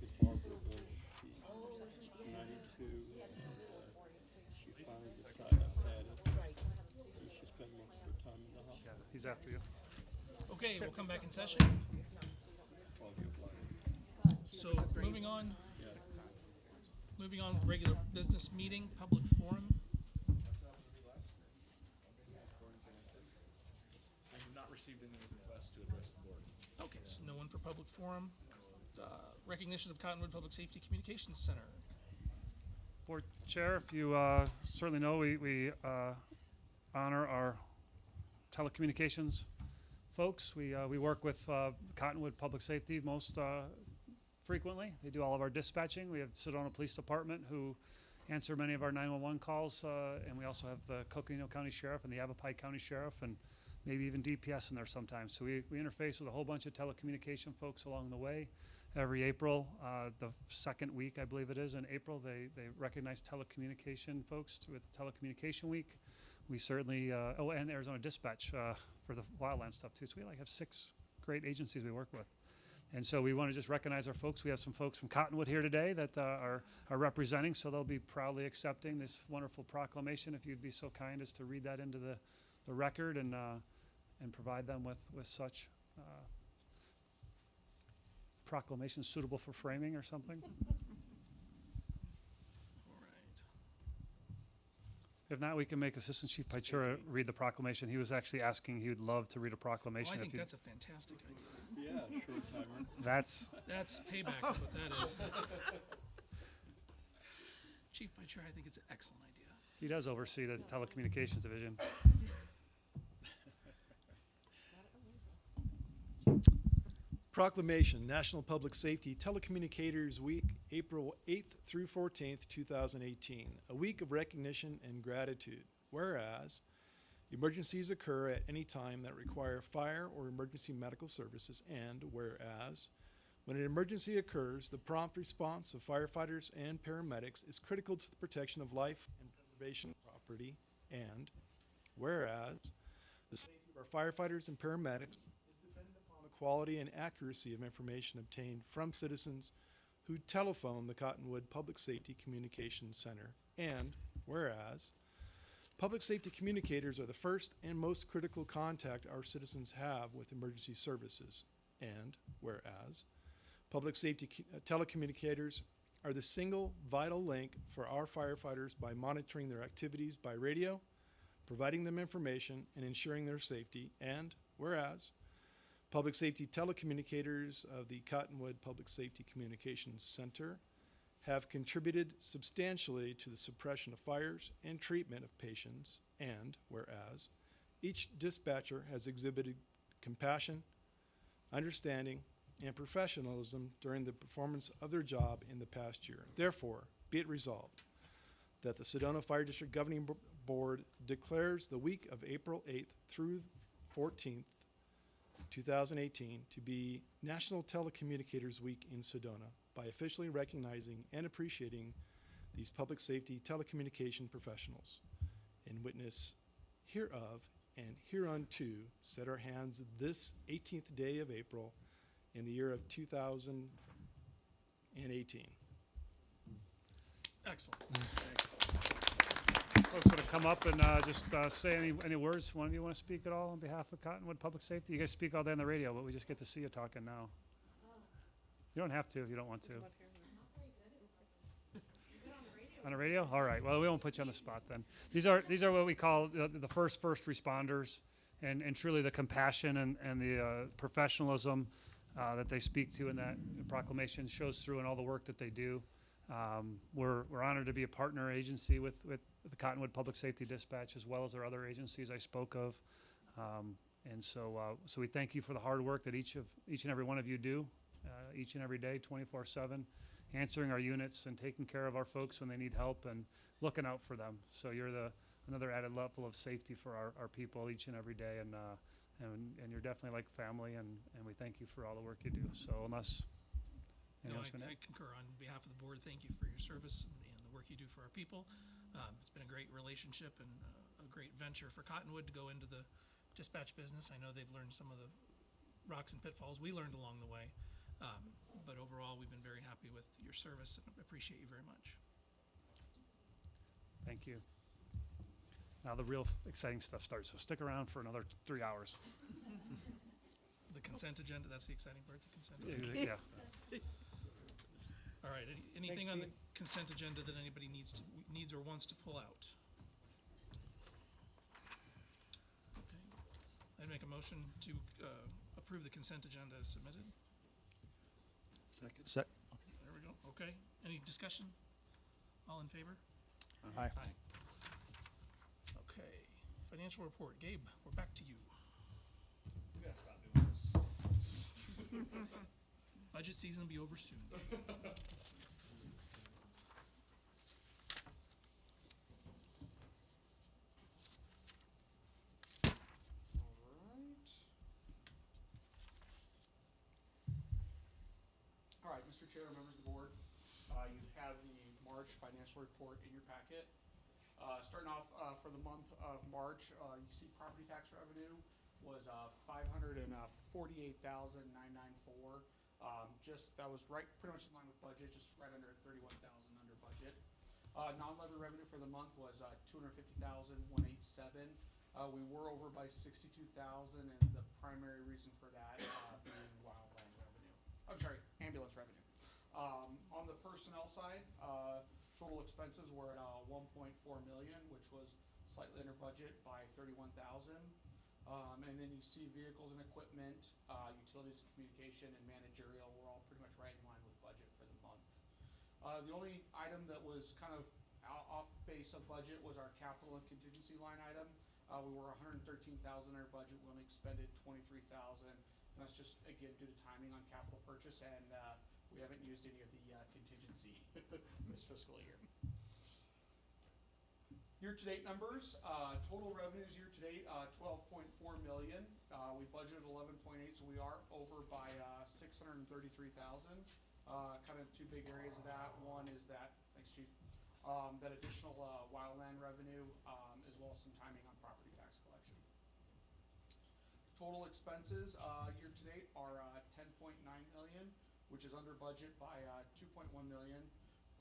look at Barbara Bush. She's 92, and she finally decided at it. And she spent most of her time in the Yeah, hospital. he's after you. Okay, we'll come back in session. All your life. So moving on, Yeah. with regular business meeting, public forum. I have not received any requests to address the board. Okay, so no one for public forum. Recognition of Cottonwood Public Safety Communications Center. Board Chair, if you certainly know, we honor our telecommunications folks. We work with Cottonwood Public Safety most frequently. They do all of our dispatching. We have the Sedona Police Department who answer many of our 911 calls, and we also have the Coconino County Sheriff and the Yavapai County Sheriff, and maybe even DPS in there sometimes. So we interface with a whole bunch of telecommunication folks along the way. Every April, the second week, I believe it is, in April, they recognize telecommunication folks with Telecommunication Week. We certainly, and Arizona Dispatch for the wildland stuff too. So we have 6 great agencies we work with. And so we want to just recognize our folks. We have some folks from Cottonwood here today that are representing, so they'll be proudly accepting this wonderful proclamation. If you'd be so kind as to read that into the record and provide them with such proclamation suitable for framing or something. All right. If not, we can make Assistant Chief Paichura read the proclamation. He was actually asking he would love to read a Well, proclamation. I if think you- that's a fantastic idea. Yeah, short timer. That's That's payback is what that is. Chief Paichura, I think it's an excellent idea. he does oversee the telecommunications division. Proclamation, National Public Safety Telecommunicators Week, April 8th through 14th, 2018. A week of recognition and gratitude. Whereas, emergencies occur at any time that require fire or emergency medical services, and whereas, when an emergency occurs, the prompt response of firefighters and paramedics is critical to the protection of life and preservation of property, and whereas, the safety of our firefighters and paramedics the quality and accuracy of information obtained from citizens who telephone the Cottonwood Public Safety Communications Center. And whereas, public safety communicators are the first and most critical contact our citizens have with emergency services. And whereas, public safety telecommunicators are the single vital link for our firefighters by monitoring their activities by radio, providing them information, and ensuring their safety. And whereas, public safety telecommunicators of the Cottonwood Public Safety Communications Center have contributed substantially to the suppression of fires and treatment of patients, and whereas each dispatcher has exhibited compassion, understanding, and professionalism during the performance of their job in the past year. Therefore, be it resolved that the Sedona Fire District Governing Board declares the week of April 8th through 14th, 2018 to be National Telecommunicators Week in Sedona by officially recognizing and appreciating these public safety telecommunication professionals. In witness hereof and hereunto set our hands this 18th day of April in the year of 2018. Excellent. Folks want to come up and just say any words. One of you want to speak at all on behalf of Cottonwood Public Safety? You guys speak all day on the radio, but we just get to see you talking now. You don't have to if you don't want to. On the radio? All right. Well, we won't put you on the spot then. These are what we call the first responders, and truly the compassion and the professionalism that they speak to in that proclamation shows through in all the work that they do. We're honored to be a partner agency with the Cottonwood Public Safety Dispatch, as well as our other agencies I spoke of. And so we thank you for the hard work that each and every one of you do, each and every day, 24/7, answering our units and taking care of our folks when they need help and looking out for them. So you're another added level of safety for our people each and every day, and you're definitely like family, and we thank you for all the work you do. So unless No, anyone else wanna I concur. On behalf of the board, thank you for your service and the work you do for our people. It's been a great relationship and a great venture for Cottonwood to go into the dispatch business. I know they've learned some of the rocks and pitfalls we learned along the way. But overall, we've been very happy with your service and appreciate you very much. Thank you. Now the real exciting stuff starts, so stick around for another 3 hours. The consent agenda, that's the exciting part, the consent agenda. Yeah. All right, anything on the Dean. consent agenda that anybody needs or wants to pull out? Okay. I'd make a motion to approve the consent agenda as submitted. Second. There we go. Okay. Any discussion? All in favor? Aye. Okay. Financial report. Gabe, we're back to you. We gotta stop doing this. Budget season will be over soon. All right, Mr. Chair, members of the board, you have the March financial report in your packet. Starting off for the month of March, you see property tax revenue was $548,994. That was right, pretty much in line with budget, just right under 31,000 under budget. Non-levy revenue for the month was $250,187. We were over by 62,000, and the primary reason for that being wildland revenue. I'm sorry, ambulance revenue. On the personnel side, total expenses were at 1.4 million, which was slightly under budget by 31,000. And then you see vehicles and equipment, utilities and communication, and managerial were all pretty much right in line with budget for the month. The only item that was kind of off base of budget was our capital and contingency line item. We were 113,000 under budget. We only expended 23,000. And that's just, again, due to timing on capital purchase, and we haven't used any of the contingency this fiscal year. Year-to-date numbers, total revenues year-to-date, 12.4 million. We budgeted 11.8, so we are over by 633,000. Kind of two big areas of that. One is that, thanks Chief, that additional wildland revenue, as well as some timing on property tax collection. Total expenses year-to-date are 10.9 million, which is under budget by 2.1 million.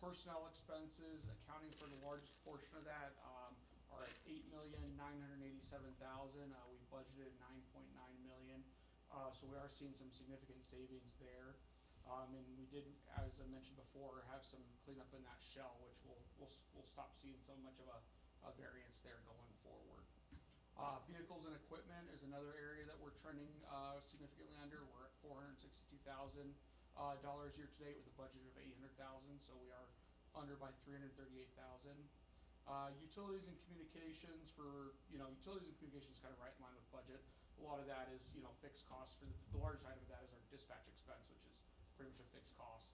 Personnel expenses, accounting for the largest portion of that, are at 8,987,000. We budgeted 9.9 million, so we are seeing some significant savings there. And we did, as I mentioned before, have some cleanup in that shell, which we'll stop seeing so much of a variance there going forward. Vehicles and equipment is another area that we're trending significantly under. We're at $462,000 year-to-date with a budget of 800,000, so we are under by 338,000. Utilities and communications utilities and communications kind of right in line with budget. A lot of that is, fixed costs for the largest item of that is our dispatch expense, which is pretty much a fixed cost.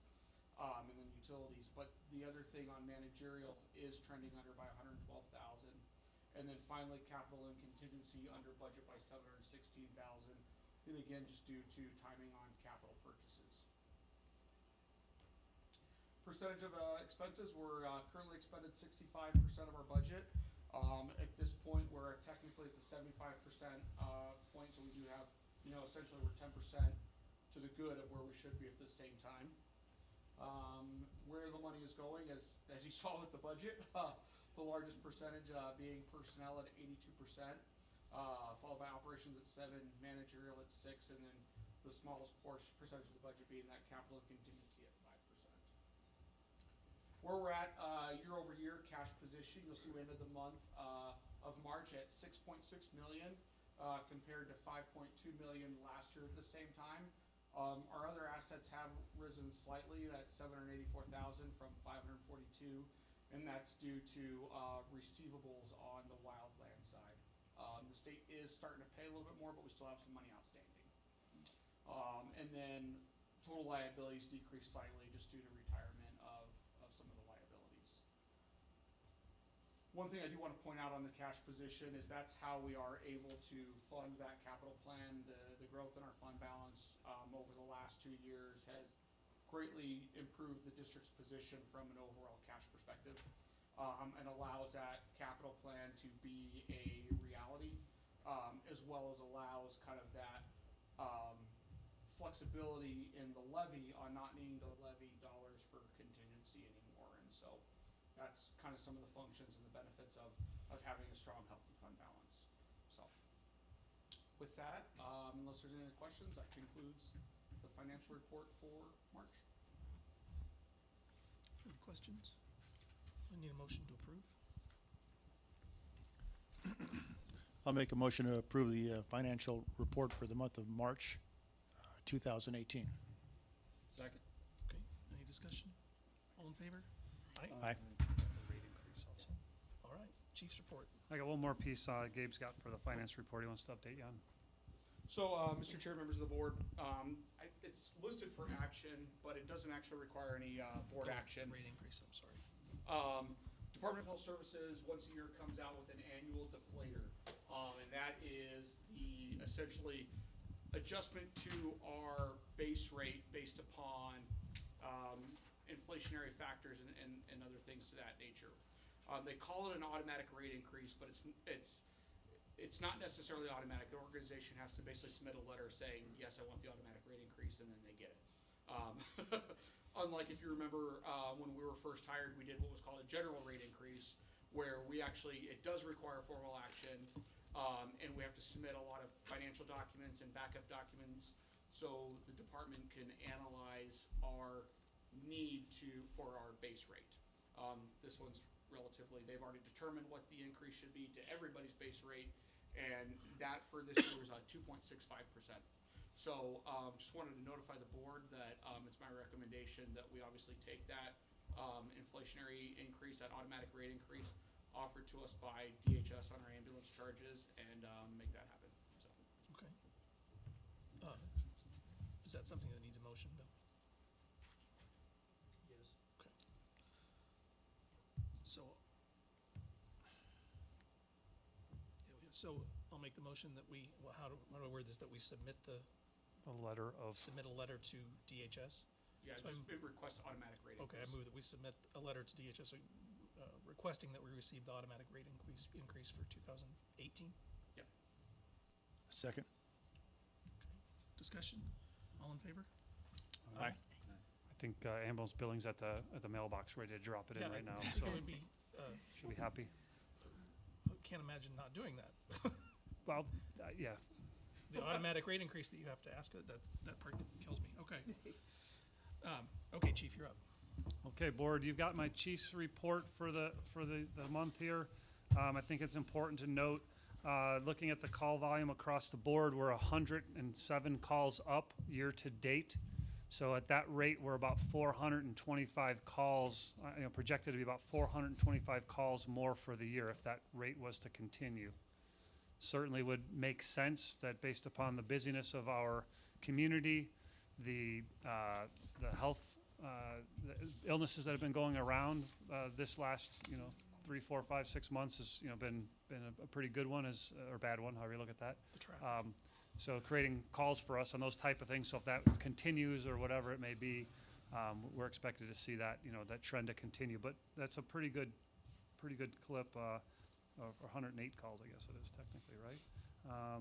And then utilities, but the other thing on managerial is trending under by 112,000. And then finally, capital and contingency under budget by 716,000. And again, just due to timing on capital purchases. Percentage of expenses, we're currently expended 65% of our budget. At this point, we're technically at the 75% point, so we do have, essentially we're 10% to the good of where we should be at the same time. Where the money is going, as you saw with the budget, the largest percentage being personnel at 82%, followed by operations at 7%, managerial at 6%, and then the smallest percentage of the budget being that capital and contingency at 5%. Where we're at year over year cash position, you'll see we ended the month of March at 6.6 million compared to 5.2 million last year at the same time. Our other assets have risen slightly at 784,000 from 542, and that's due to receivables on the wildland side. The state is starting to pay a little bit more, but we still have some money outstanding. And then total liabilities decreased slightly just due to retirement of some of the liabilities. One thing I do want to point out on the cash position is that's how we are able to fund that capital plan. The growth in our fund balance over the last 2 years has greatly improved the district's position from an overall cash perspective, and allows that capital plan to be a reality, as well as allows kind of that flexibility in the levy on not needing to levy dollars for contingency anymore. And so that's kind of some of the functions and the benefits of having a strong, healthy fund balance. So with that, unless there's any other questions, that concludes the financial report for March. Any questions? I need a motion to approve. I'll make a motion to approve the financial report for the month of March 2018. Second. Okay, any discussion? All in favor? Aye. Rate increase also. All right, Chief's report. I got one more piece Gabe's got for the finance report he wants to update you on. So, Mr. Chair, members of the board, it's listed for action, but it doesn't actually require any board action. Rate increase, I'm sorry. Department of Health Services once a year comes out with an annual deflator, and that is the essentially adjustment to our base rate based upon inflationary factors and other things to that nature. They call it an automatic rate increase, but it's not necessarily automatic. The organization has to basically submit a letter saying, yes, I want the automatic rate increase, and then they get it. Unlike if you remember when we were first hired, we did what was called a general rate increase, where it does require formal action, and we have to submit a lot of financial documents and backup documents so the department can analyze our need for our base rate. This one's they've already determined what the increase should be to everybody's base rate, and that for this year is 2.65%. So just wanted to notify the board that it's my recommendation that we obviously take that inflationary increase, that automatic rate increase offered to us by DHS on our ambulance charges, and make that happen. So. Okay. Is that something that needs a motion, Bill? Yes. Okay. So I'll make the motion that how do I word this, that we submit A letter of, a letter to DHS? Yeah, So just request automatic rate increase. Okay, I move that we submit a letter to DHS requesting that we receive the automatic rate increase for 2018. Second. Discussion? All in favor? Aye. I think ambulance billing's at the mailbox ready to drop it in right now, I so think it would be, should be happy. can't imagine not doing that. Well, yeah, The automatic rate increase that you have to ask, that part kills me. Okay. Okay, Chief, you're up. okay, board, you've got my chief's report for the month here. I think it's important to note, looking at the call volume across the board, we're 107 calls up year to date. So at that rate, we're about 425 calls, projected to be about 425 calls more for the year if that rate was to continue. Certainly would make sense that based upon the busyness of our community, the health, the illnesses that have been going around this last 3, 4, 5, 6 months has been a pretty good one or bad one, however you look at that. The traffic. So creating calls for us on those type of things. So if that continues or whatever it may be, we're expected to see that that trend to continue. But that's a pretty good clip. Of 108 calls, I guess it is technically, right?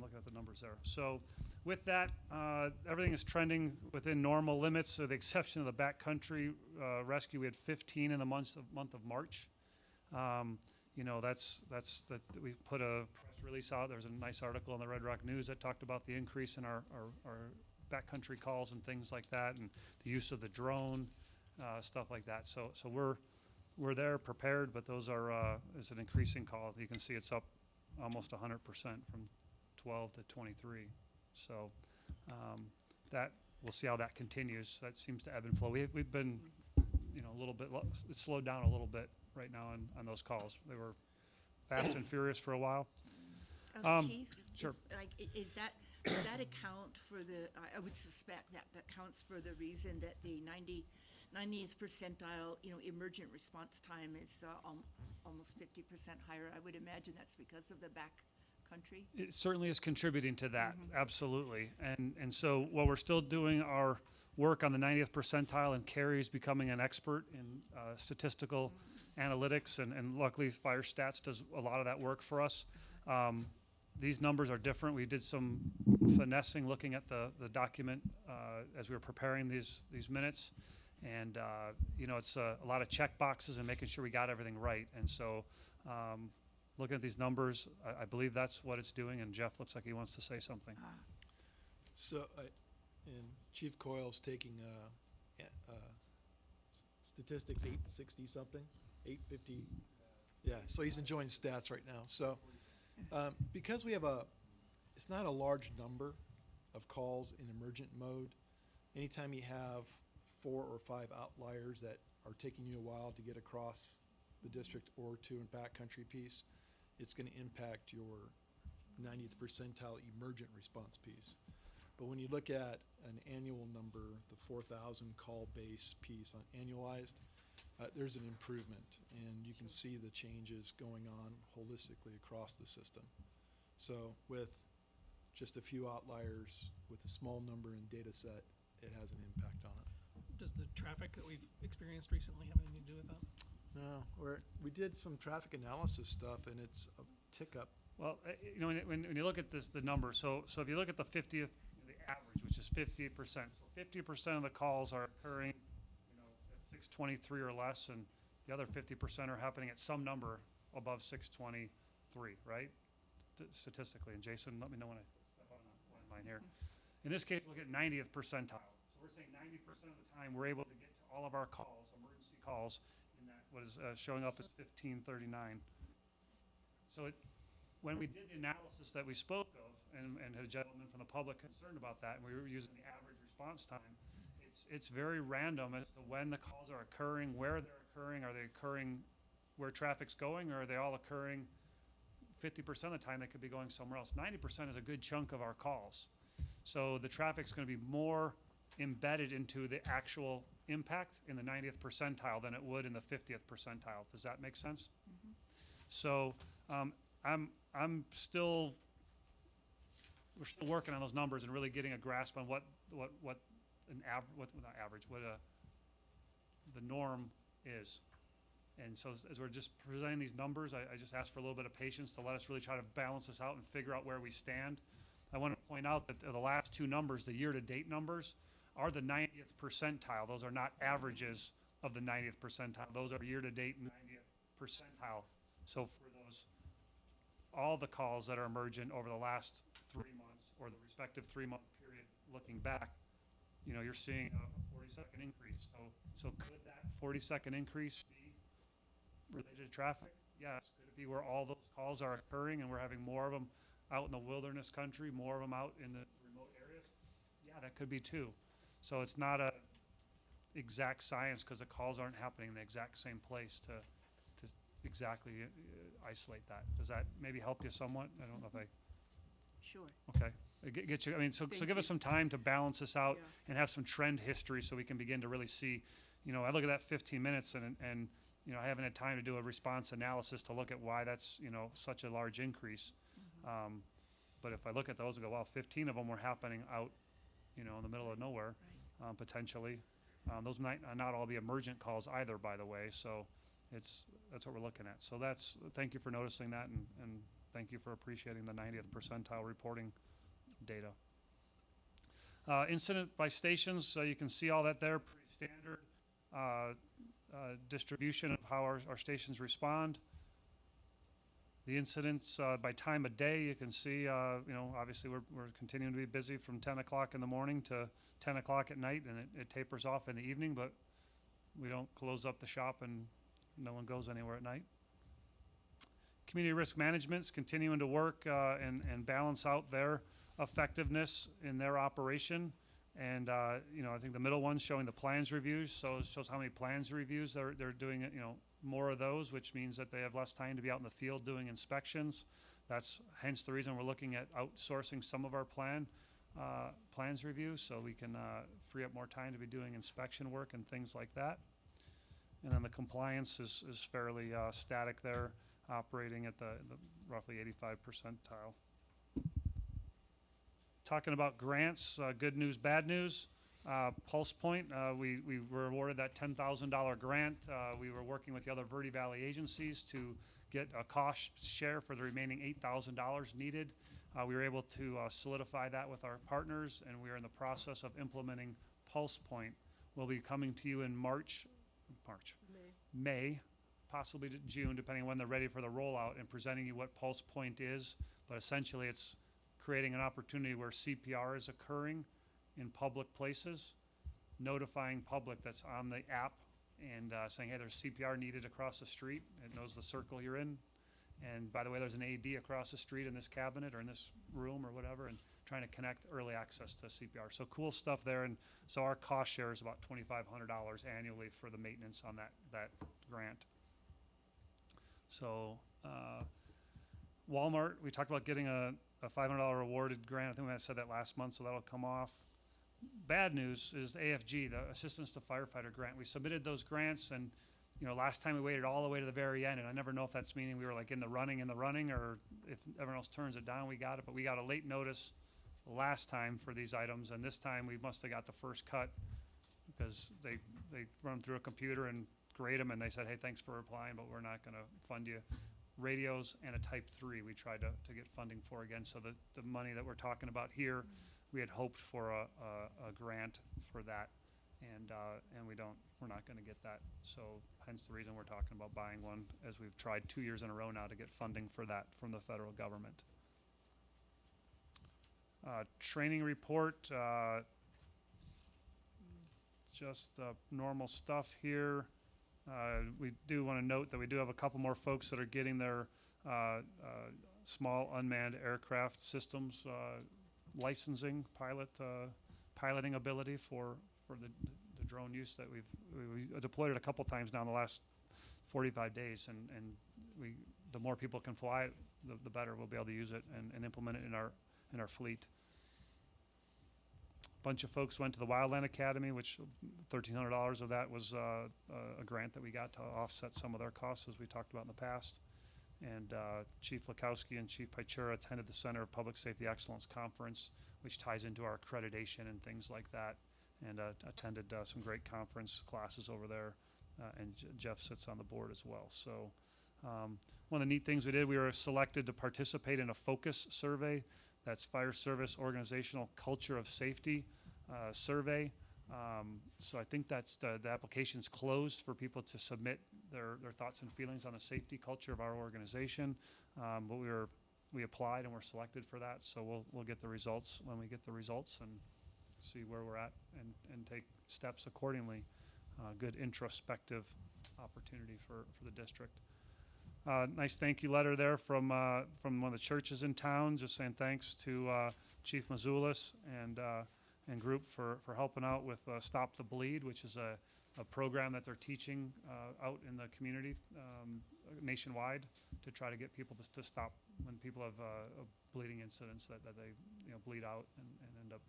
Looking at the numbers there. So with that, everything is trending within normal limits, with the exception of the backcountry rescue. We had 15 in the month of March. That's that we put a press release out. There's a nice article in the Red Rock News that talked about the increase in our backcountry calls and things like that, and the use of the drone, stuff like that. So we're there prepared, but those are is an increasing call. You can see it's up almost 100% from 12 to 23. So that we'll see how that continues. That seems to ebb and flow. We've been a little bit it's slowed down a little bit right now on those calls. They were fast and furious for a while. Chief, sure. Does that account for I would suspect that accounts for the reason that the 90th percentile, emergent response time is almost 50% higher. I would imagine that's because of the back country. It certainly is contributing to that, absolutely. And so while we're still doing our work on the 90th percentile, and Carrie's becoming an expert in statistical analytics, and luckily FireStats does a lot of that work for us, these numbers are different. We did some finessing looking at the document as we were preparing these minutes. And, you know, it's a lot of check boxes and making sure we got everything right. And so looking at these numbers, I believe that's what it's doing. And Jeff looks like he wants to say something. So, and Chief Coyle's taking, statistics 860 something, 850. Yeah, so he's enjoying stats right now. So, because we have it's not a large number of calls in emergent mode. Anytime you have 4 or 5 outliers that are taking you a while to get across the district or to and backcountry piece, it's going to impact your 90th percentile emergent response piece. But when you look at an annual number, the 4,000 call base piece on annualized, there's an improvement, and you can see the changes going on holistically across the system. So with just a few outliers, with a small number in data set, it has an impact on it. Does the traffic that we've experienced recently have anything to do with that? No, we did some traffic analysis stuff, and it's a tick up. Well, you know, when you look at the numbers, so if you look at the 50th, the average, which is 58%, so 50% of the calls are occurring, you know, at 623 or less, and the other 50% are happening at some number above 623, right? Statistically. And Jason, let me know when I step on mine here. In this case, we'll get 90th percentile. So we're saying 90% of the time we're able to get to all of our calls, emergency calls, in that what is showing up as 1539. So when we did the analysis that we spoke of, and had a gentleman from the public concerned about that, and we were using the average response time, it's very random as to when the calls are occurring, where they're occurring. Are they occurring where traffic's going, or are they all occurring 50% of the time? They could be going somewhere else. 90% is a good chunk of our calls. So the traffic's going to be more embedded into the actual impact in the 90th percentile than it would in the 50th percentile. Does that make sense? Mm-hmm. So we're still working on those numbers and really getting a grasp on what the norm is. And so as we're just presenting these numbers, I just ask for a little bit of patience to let us really try to balance this out and figure out where we stand. I want to point out that the last 2 numbers, the year-to-date numbers, are the 90th percentile. Those are not averages of the 90th percentile. Those are year-to-date 90th percentile. So for those, all the calls that are emergent over the last 3 months or the respective 3-month period looking back, you know, you're seeing a 40-second increase. So could that 40-second increase be related to traffic? Yes. Could it be where all those calls are occurring and we're having more of them out in the wilderness country, more of them out in the remote areas? Yeah, that could be too. So it's not a exact science because the calls aren't happening in the exact same place to exactly isolate that. Does that maybe help you somewhat? I don't know if I... Sure. Okay. Get you, I mean, so give us some time to balance this out Yeah. and have some trend history so we can begin to really see, you know, I look at that 15 minutes and you know, I haven't had time to do a response analysis to look at why that's, you know, such a large increase. But if I look at those and go, well, 15 of them were happening out, you know, in the middle of nowhere, potentially. Those might not all be emergent calls either, by the way. So that's what we're looking at. So thank you for noticing that, and thank you for appreciating the 90th percentile reporting data. Incident by stations, so you can see all that there, pretty standard distribution of how our stations respond. The incidents by time of day, you can see, you know, obviously we're continuing to be busy from 10 o'clock in the morning to 10 o'clock at night, and it tapers off in the evening, but we don't close up the shop and no one goes anywhere at night. Community risk management's continuing to work and balance out their effectiveness in their operation. And, you know, I think the middle one's showing the plans reviews, so it shows how many plans reviews they're doing, you know, more of those, which means that they have less time to be out in the field doing inspections. That's hence the reason we're looking at outsourcing some of our plans reviews, so we can free up more time to be doing inspection work and things like that. And then the compliance is fairly static there, operating at the roughly 85 percentile. Talking about grants, good news, bad news. Pulse Point, we were awarded that $10,000 grant. We were working with the other Verde Valley agencies to get a cost share for the remaining $8,000 needed. We were able to solidify that with our partners, and we are in the process of implementing Pulse Point. We'll be coming to you in May, possibly to June, depending on when they're ready for the rollout, and presenting you what Pulse Point is. But essentially, it's creating an opportunity where CPR is occurring in public places, notifying public that's on the app and saying, hey, there's CPR needed across the street. It knows the circle you're in. And by the way, there's an AED across the street in this cabinet or in this room or whatever, and trying to connect early access to CPR. So cool stuff there. And so our cost share is about $2,500 annually for the maintenance on that grant. So Walmart, we talked about getting a $500 awarded grant. I think we said that last month, so that'll come off. Bad news is the AFG, the Assistance to Firefighter Grant. We submitted those grants, and last time we waited all the way to the very end, and I never know if that's meaning we were like in the running, or if everyone else turns it down, we got it. But we got a late notice last time for these items, and this time we must have got the first cut because they run through a computer and grade them, and they said, hey, thanks for applying, but we're not going to fund you. Radios and a Type 3 we tried to get funding for again. So the money that we're talking about here, we had hoped for a grant for that, and we're not going to get that. So hence the reason we're talking about buying one, as we've tried 2 years in a row now to get funding for that from the federal government. Training report, just normal stuff here. We do want to note that we do have a couple more folks that are getting their small unmanned aircraft systems licensing, piloting ability for the drone use that we deployed it a couple times now in the last 45 days, and the more people can fly it, the better we'll be able to use it and implement it in our fleet. Bunch of folks went to the Wildland Academy, which $1,300 of that was a grant that we got to offset some of their costs, as we talked about in the past. And Chief Lukowski and Chief Pichura attended the Center of Public Safety Excellence Conference, which ties into our accreditation and things like that, and attended some great conference classes over there. And Jeff sits on the board as well. So one of the neat things we did, we were selected to participate in a focus survey. That's Fire Service Organizational Culture of Safety survey. So I think that's the application's closed for people to submit their thoughts and feelings on the safety culture of our organization. But we applied and were selected for that. So we'll get the results when we get the results and see where we're at and take steps accordingly. Good introspective opportunity for the district. Nice thank you letter there from one of the churches in town, just saying thanks to Chief Mazulis and group for helping out with Stop the Bleed, which is a program that they're teaching out in the community nationwide to try to get people to stop when people have bleeding incidents that they bleed out and end up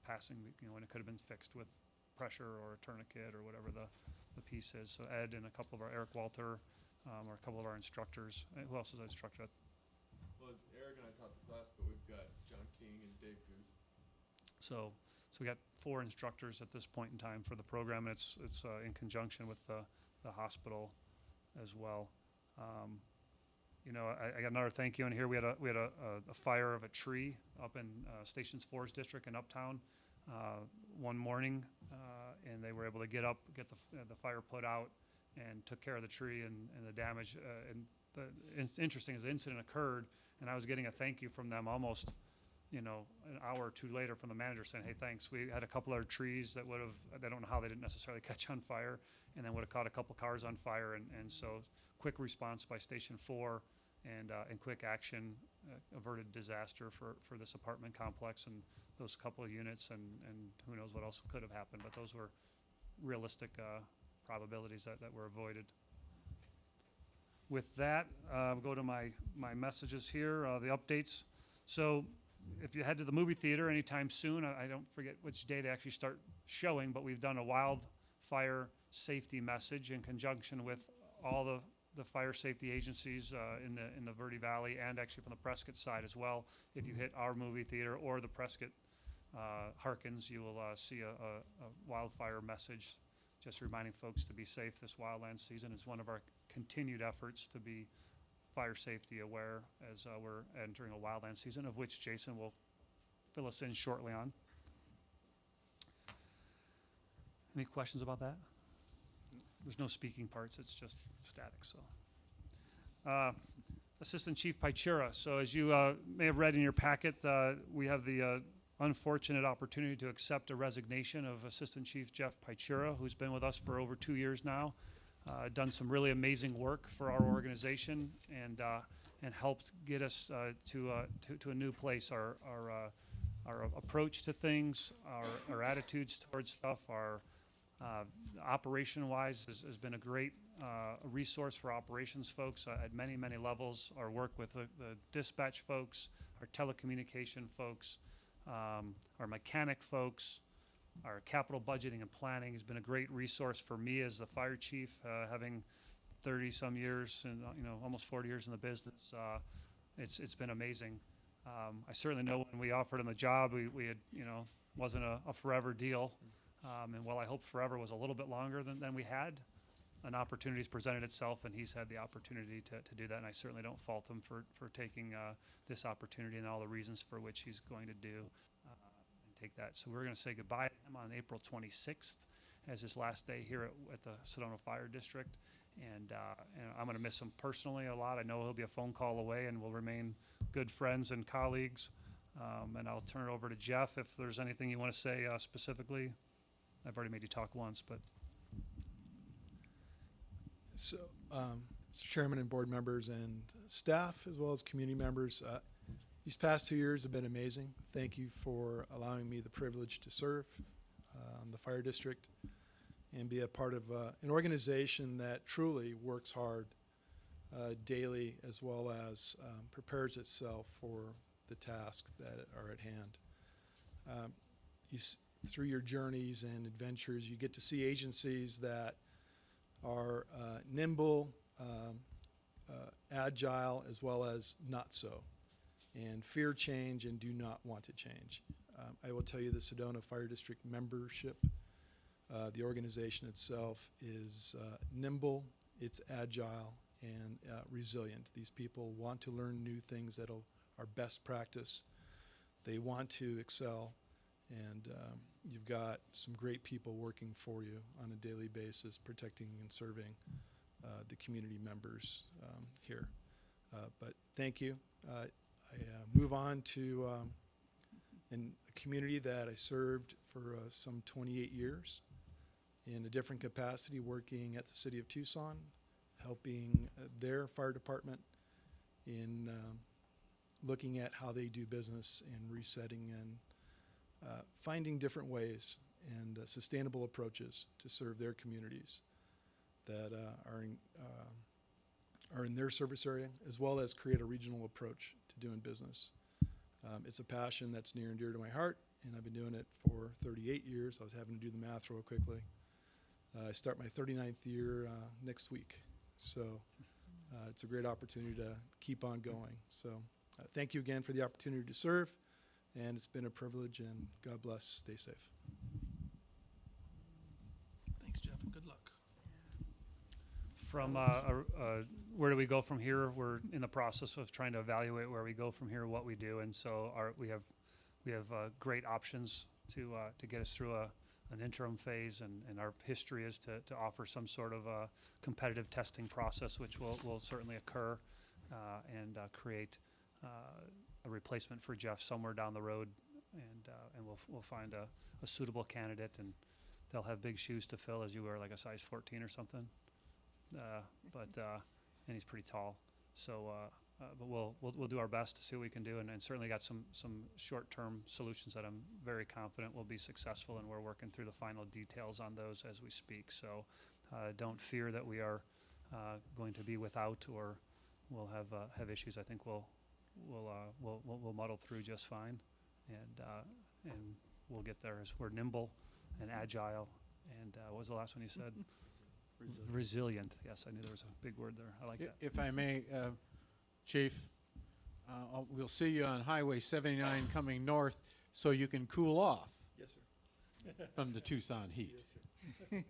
passing when it could have been fixed with pressure or a tourniquet or whatever the piece is. So Ed and a couple of our Eric Walter. Or a couple of our instructors. Who else is an instructor? Well, Eric and I taught the class, but we've got John King and Dave Guth. So we got 4 instructors at this point in time for the program. And it's in conjunction with the hospital as well. I got another thank you in here. We had a fire of a tree up in Stations Forest District in Uptown one morning, and they were able to get the fire put out and took care of the tree and the damage. Interesting is the incident occurred, and I was getting a thank you from them almost, an hour or two later from the manager saying, hey, thanks. We had a couple other trees that I don't know how they didn't necessarily catch on fire, and then would have caught a couple cars on fire. And so quick response by Station 4 and quick action averted disaster for this apartment complex and those couple of units, and who knows what else could have happened, but those were realistic probabilities that were avoided. With that, we'll go to my messages here, the updates. So if you head to the movie theater anytime soon, I don't forget which day they actually start showing, but we've done a wildfire safety message in conjunction with all the fire safety agencies in the Verde Valley, and actually from the Prescott side as well. If you hit our movie theater or the Prescott Harkins, you will see a wildfire message, just reminding folks to be safe. This wildland season is one of our continued efforts to be fire safety aware as we're entering a wildland season, of which Jason will fill us in shortly on. Any questions about that? There's no speaking parts, it's just static, so. Assistant Chief Pichura. So as you may have read in your packet, we have the unfortunate opportunity to accept a resignation of Assistant Chief Jeff Pichura, who's been with us for over 2 years now. Done some really amazing work for our organization and helped get us to a new place. Our approach to things, our attitudes towards stuff, our operation-wise has been a great resource for operations folks at many, many levels. Our work with the dispatch folks, our telecommunication folks, our mechanic folks, our capital budgeting and planning has been a great resource for me as the fire chief, having 30-some years and almost 40 years in the business. It's been amazing. I certainly know when we offered him the job, we had wasn't a forever deal. And while I hope forever was a little bit longer than we had, an opportunity's presented itself, and he's had the opportunity to do that. And I certainly don't fault him for taking this opportunity and all the reasons for which he's going to do and take that. So we're going to say goodbye to him on April 26th as his last day here at the Sedona Fire District. And I'm going to miss him personally a lot. I know he'll be a phone call away, and we'll remain good friends and colleagues. And I'll turn it over to Jeff if there's anything you want to say specifically. I've already made you talk once, but. So, Mr. Chairman and board members and staff, as well as community members, these past 2 years have been amazing. Thank you for allowing me the privilege to serve on the fire district and be a part of an organization that truly works hard daily, as well as prepares itself for the tasks that are at hand. Through your journeys and adventures, you get to see agencies that are nimble, agile, as well as not so, and fear change and do not want to change. I will tell you the Sedona Fire District membership, the organization itself is nimble, it's agile, and resilient. These people want to learn new things that are best practice. They want to excel, and you've got some great people working for you on a daily basis, protecting and serving the community members here. But thank you. I move on to a community that I served for some 28 years in a different capacity, working at the City of Tucson, helping their fire department in looking at how they do business and resetting and finding different ways and sustainable approaches to serve their communities that are in their service area, as well as create a regional approach to doing business. It's a passion that's near and dear to my heart, and I've been doing it for 38 years. I was having to do the math real quickly. I start my 39th year next week, so it's a great opportunity to keep on going. So thank you again for the opportunity to serve. And it's been a privilege, and God bless. Stay safe. Thanks, Jeff, and good luck. From where do we go from here? We're in the process of trying to evaluate where we go from here, what we do, and so we have great options to get us through an interim phase, and our history is to offer some sort of a competitive testing process, which will certainly occur, and create a replacement for Jeff somewhere down the road, and we'll find a suitable candidate, and they'll have big shoes to fill, as you wear like a size 14 or something. And he's pretty tall, so but we'll do our best to see what we can do, and certainly got some short-term solutions that I'm very confident will be successful, and we're working through the final details on those as we speak. So don't fear that we are going to be without or we'll have issues. I think we'll muddle through just fine, and we'll get there as we're nimble and agile. And what was the last one you said? Resilient. Yes, I knew there was a big word there. I like that. If I may, Chief, we'll see you on Highway 79 coming north, so you can cool off Yes, sir. from the Tucson heat. Yes, sir.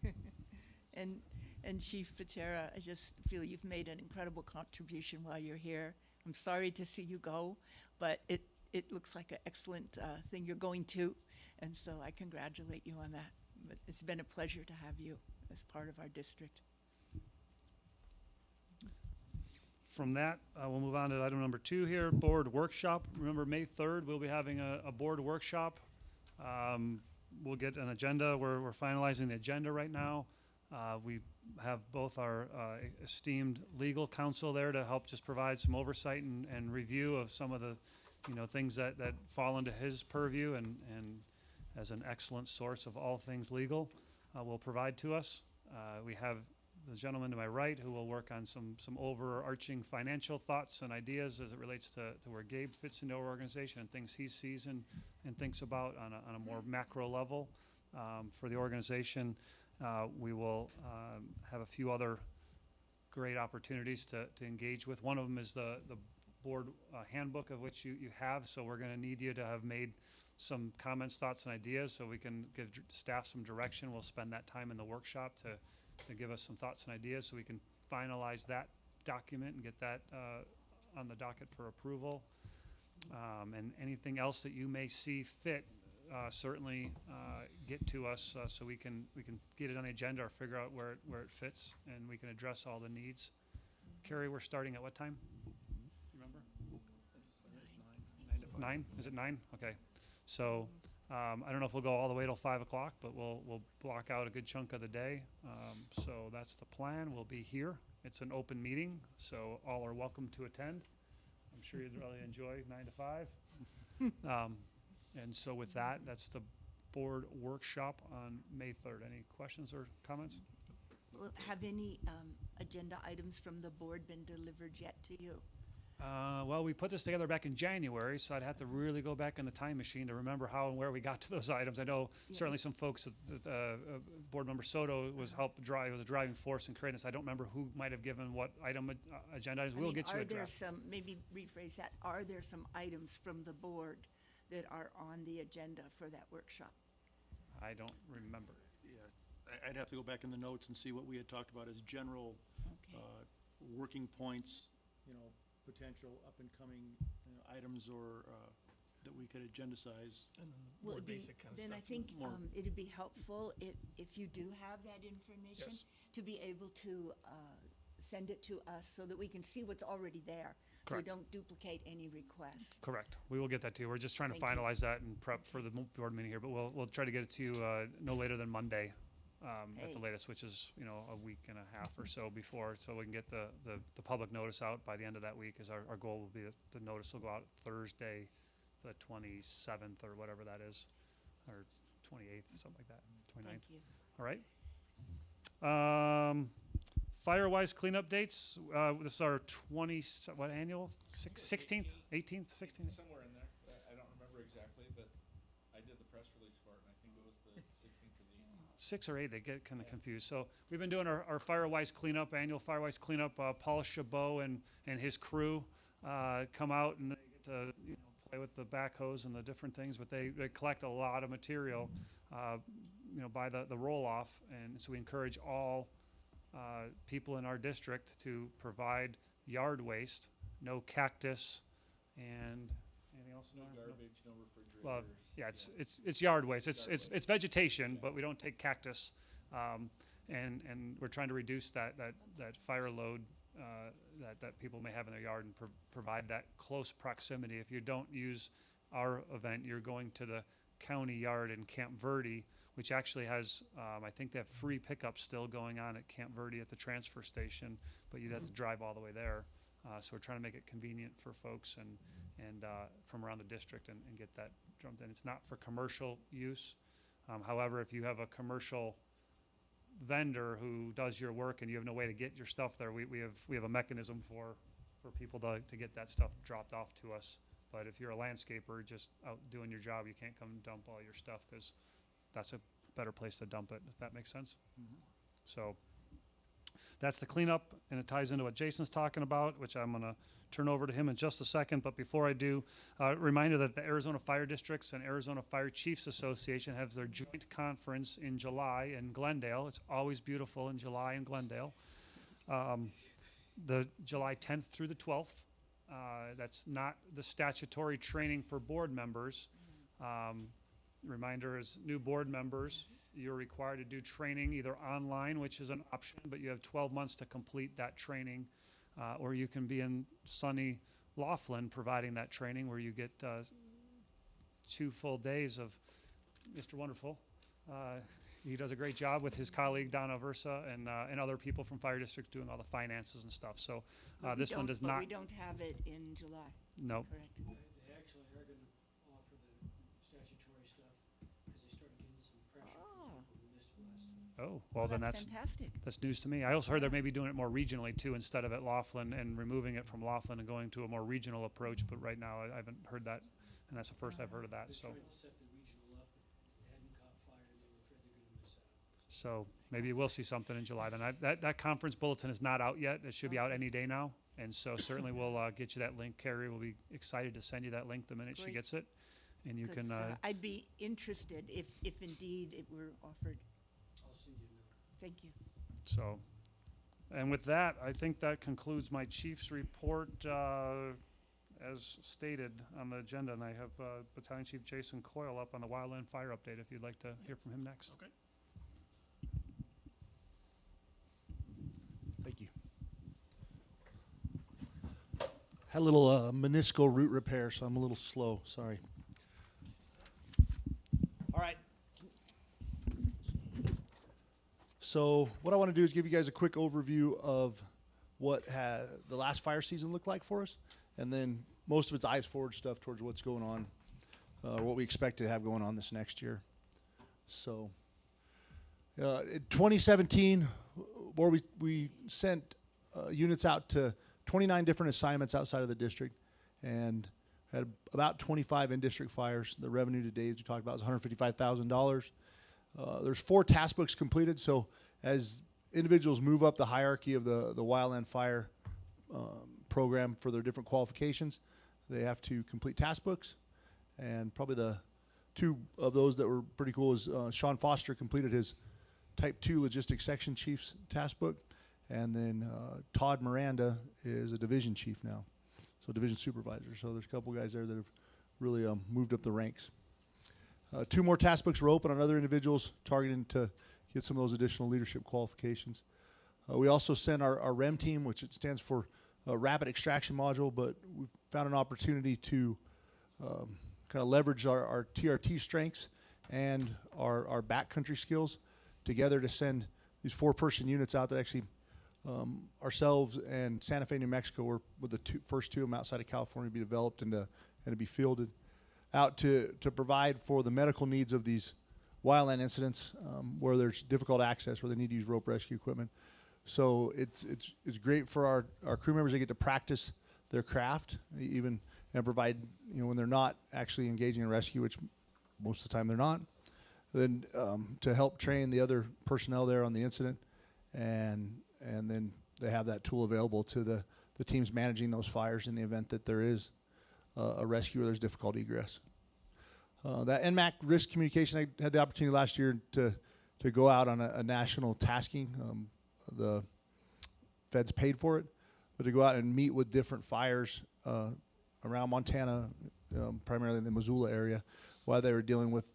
And Chief Patera, I just feel you've made an incredible contribution while you're here. I'm sorry to see you go, but it looks like an excellent thing you're going to, and so I congratulate you on that. But it's been a pleasure to have you as part of our district. From that, we'll move on to item number 2 here, board workshop. Remember, May 3rd, we'll be having a board workshop. We'll get an agenda. We're finalizing the agenda right now. We have both our esteemed legal counsel there to help just provide some oversight and review of some of the, things that fall into his purview, and as an excellent source of all things legal, will provide to us. We have the gentleman to my right who will work on some overarching financial thoughts and ideas as it relates to where Gabe fits into our organization and things he sees and thinks about on a more macro level for the organization. We will have a few other great opportunities to engage with. One of them is the board handbook, of which you have, so we're going to need you to have made some comments, thoughts, and ideas so we can give staff some direction. We'll spend that time in the workshop to give us some thoughts and ideas so we can finalize that document and get that on the docket for approval. And anything else that you may see fit, certainly get to us so we can get it on the agenda or figure out where it fits, and we can address all the needs. Carrie, we're starting at what time? Remember? 9? Is it 9? Okay. So I don't know if we'll go all the way till 5 o'clock, but we'll block out a good chunk of the day. So that's the plan. We'll be here. It's an open meeting, so all are welcome to attend. I'm sure you'd really enjoy 9 to 5. And so with that, that's the board workshop on May 3rd. Any questions or comments? Well, have any agenda items from the board been delivered yet to you? Well, we put this together back in January, so I'd have to really go back in the time machine to remember how and where we got to those items. I know certainly some folks, Board Member Soto was a driving force in creating this. I don't remember who might have given what item agenda items. We'll get you a draft. Maybe rephrase that, are there some items from the board that are on the agenda for that workshop? I don't remember. Yeah, I'd have to go back in the notes and see what we had talked about as general Okay. working points, potential up-and-coming items or that we could agendicize. And then the Well, more it'd be- basic kind of stuff. Then I think More- it'd be helpful if you do have that information, Yes. to be able to send it to us so that we can see what's already there. So we Correct. don't duplicate any requests. Correct. We will get that to you. We're just trying to Thank you. finalize that and prep for the board meeting here, but we'll try to get it to you no later than Monday at Hey. the latest, which is, a week and a half or so before, so we can get the public notice out by the end of that week, is our goal will be that the notice will go out Thursday, the 27th or whatever that is, or 28th, something like that, 29th. Thank you. All right. Firewise cleanup dates. This is our annual? 16th, 18th, 16th? Somewhere in there. I don't remember exactly, but I did the press release for it, and I think it was the 16th or the 18th. 6 or 8, they get kind of confused. So we've been doing our Firewise cleanup, annual Firewise cleanup. Paul Chabot and his crew come out and they get to play with the backhoes and the different things, but they collect a lot of material, by the roll-off, and so we encourage all people in our district to provide yard waste, no cactus, and anything else? No Norm? garbage, no refrigerators. Well, yeah, it's yard waste. It's vegetation, but we don't take cactus. And we're trying to reduce that fire load that people may have in their yard and provide that close proximity. If you don't use our event, you're going to the county yard in Camp Verde, which actually has, I think they have free pickup still going on at Camp Verde at the transfer station, but you'd have to drive all the way there. So we're trying to make it convenient for folks and from around the district and get that drummed in. It's not for commercial use. However, if you have a commercial vendor who does your work and you have no way to get your stuff there, we have a mechanism for people to get that stuff dropped off to us. But if you're a landscaper just out doing your job, you can't come and dump all your stuff because that's a better place to dump it, if that makes sense. So that's the cleanup, and it ties into what Jason's talking about, which I'm gonna turn over to him in just a second. But before I do, reminder that the Arizona Fire Districts and Arizona Fire Chiefs Association have their joint conference in July in Glendale. It's always beautiful in July in Glendale. The July 10th through the 12th. That's not the statutory training for board members. Reminder is new board members, you're required to do training either online, which is an option, but you have 12 months to complete that training, or you can be in sunny Laughlin providing that training where you get 2 full days of Mr. Wonderful. He does a great job with his colleague Donna Versa and other people from fire districts doing all the finances and stuff. So But this one does but not. we don't have it in July, No. correct? They actually are gonna offer the statutory stuff, because they started getting some pressure Oh. from people who missed it last time. Oh, well then that's Fantastic. news to me. I also heard they're maybe doing it more regionally too, instead of at Laughlin and removing it from Laughlin and going to a more regional approach. But right now I haven't heard that, and that's the first I've heard of that. They So. tried to set the regional up, but they hadn't caught fire, and they were afraid they're gonna miss out. So maybe we'll see something in July. Then that conference bulletin is not out yet. It should be out any day now. And so certainly we'll get you that link. Carrie will be excited to send you that link the minute she Great. gets it. And you 'Cause, can, I'd be interested if indeed it were offered. I'll send you a note. Thank you. so. And with that, I think that concludes my chief's report as stated on the agenda. And I have Battalion Chief Jason Coyle up on the wildland fire update if you'd like to hear from him next. Okay. Thank you. Had a little meniscal root repair, so I'm a little slow. Sorry. All right. So what I want to do is give you guys a quick overview of what the last fire season looked like for us, and then most of it's eyes forward stuff towards what's going on, what we expect to have going on this next year. So in 2017, where we sent units out to 29 different assignments outside of the district and had about 25 in-district fires. The revenue to date, as we talked about, is $155,000. There's 4 task books completed, so as individuals move up the hierarchy of the wildland fire program for their different qualifications, they have to complete task books. And probably the 2 of those that were pretty cool is Sean Foster completed his Type 2 Logistics Section Chief's task book. And then Todd Miranda is a division chief now, so division supervisor. So there's a couple guys there that have really moved up the ranks. 2 more task books were open on other individuals targeting to get some of those additional leadership qualifications. We also sent our REM team, which it stands for Rapid Extraction Module, but we've found an opportunity to kind of leverage our TRT strengths and our backcountry skills together to send these 4-person units out that actually ourselves and Santa Fe, New Mexico were the first 2 of them outside of California to be developed and to be fielded out to provide for the medical needs of these wildland incidents where there's difficult access, where they need to use rope rescue equipment. So it's great for our crew members. They get to practice their craft, even and provide, when they're not actually engaging in rescue, which most of the time they're not. Then to help train the other personnel there on the incident, and then they have that tool available to the teams managing those fires in the event that there is a rescue or there's difficult egress. That NMAC risk communication, I had the opportunity last year to go out on a national tasking. The feds paid for it, but to go out and meet with different fires around Montana, primarily in the Missoula area, while they were dealing with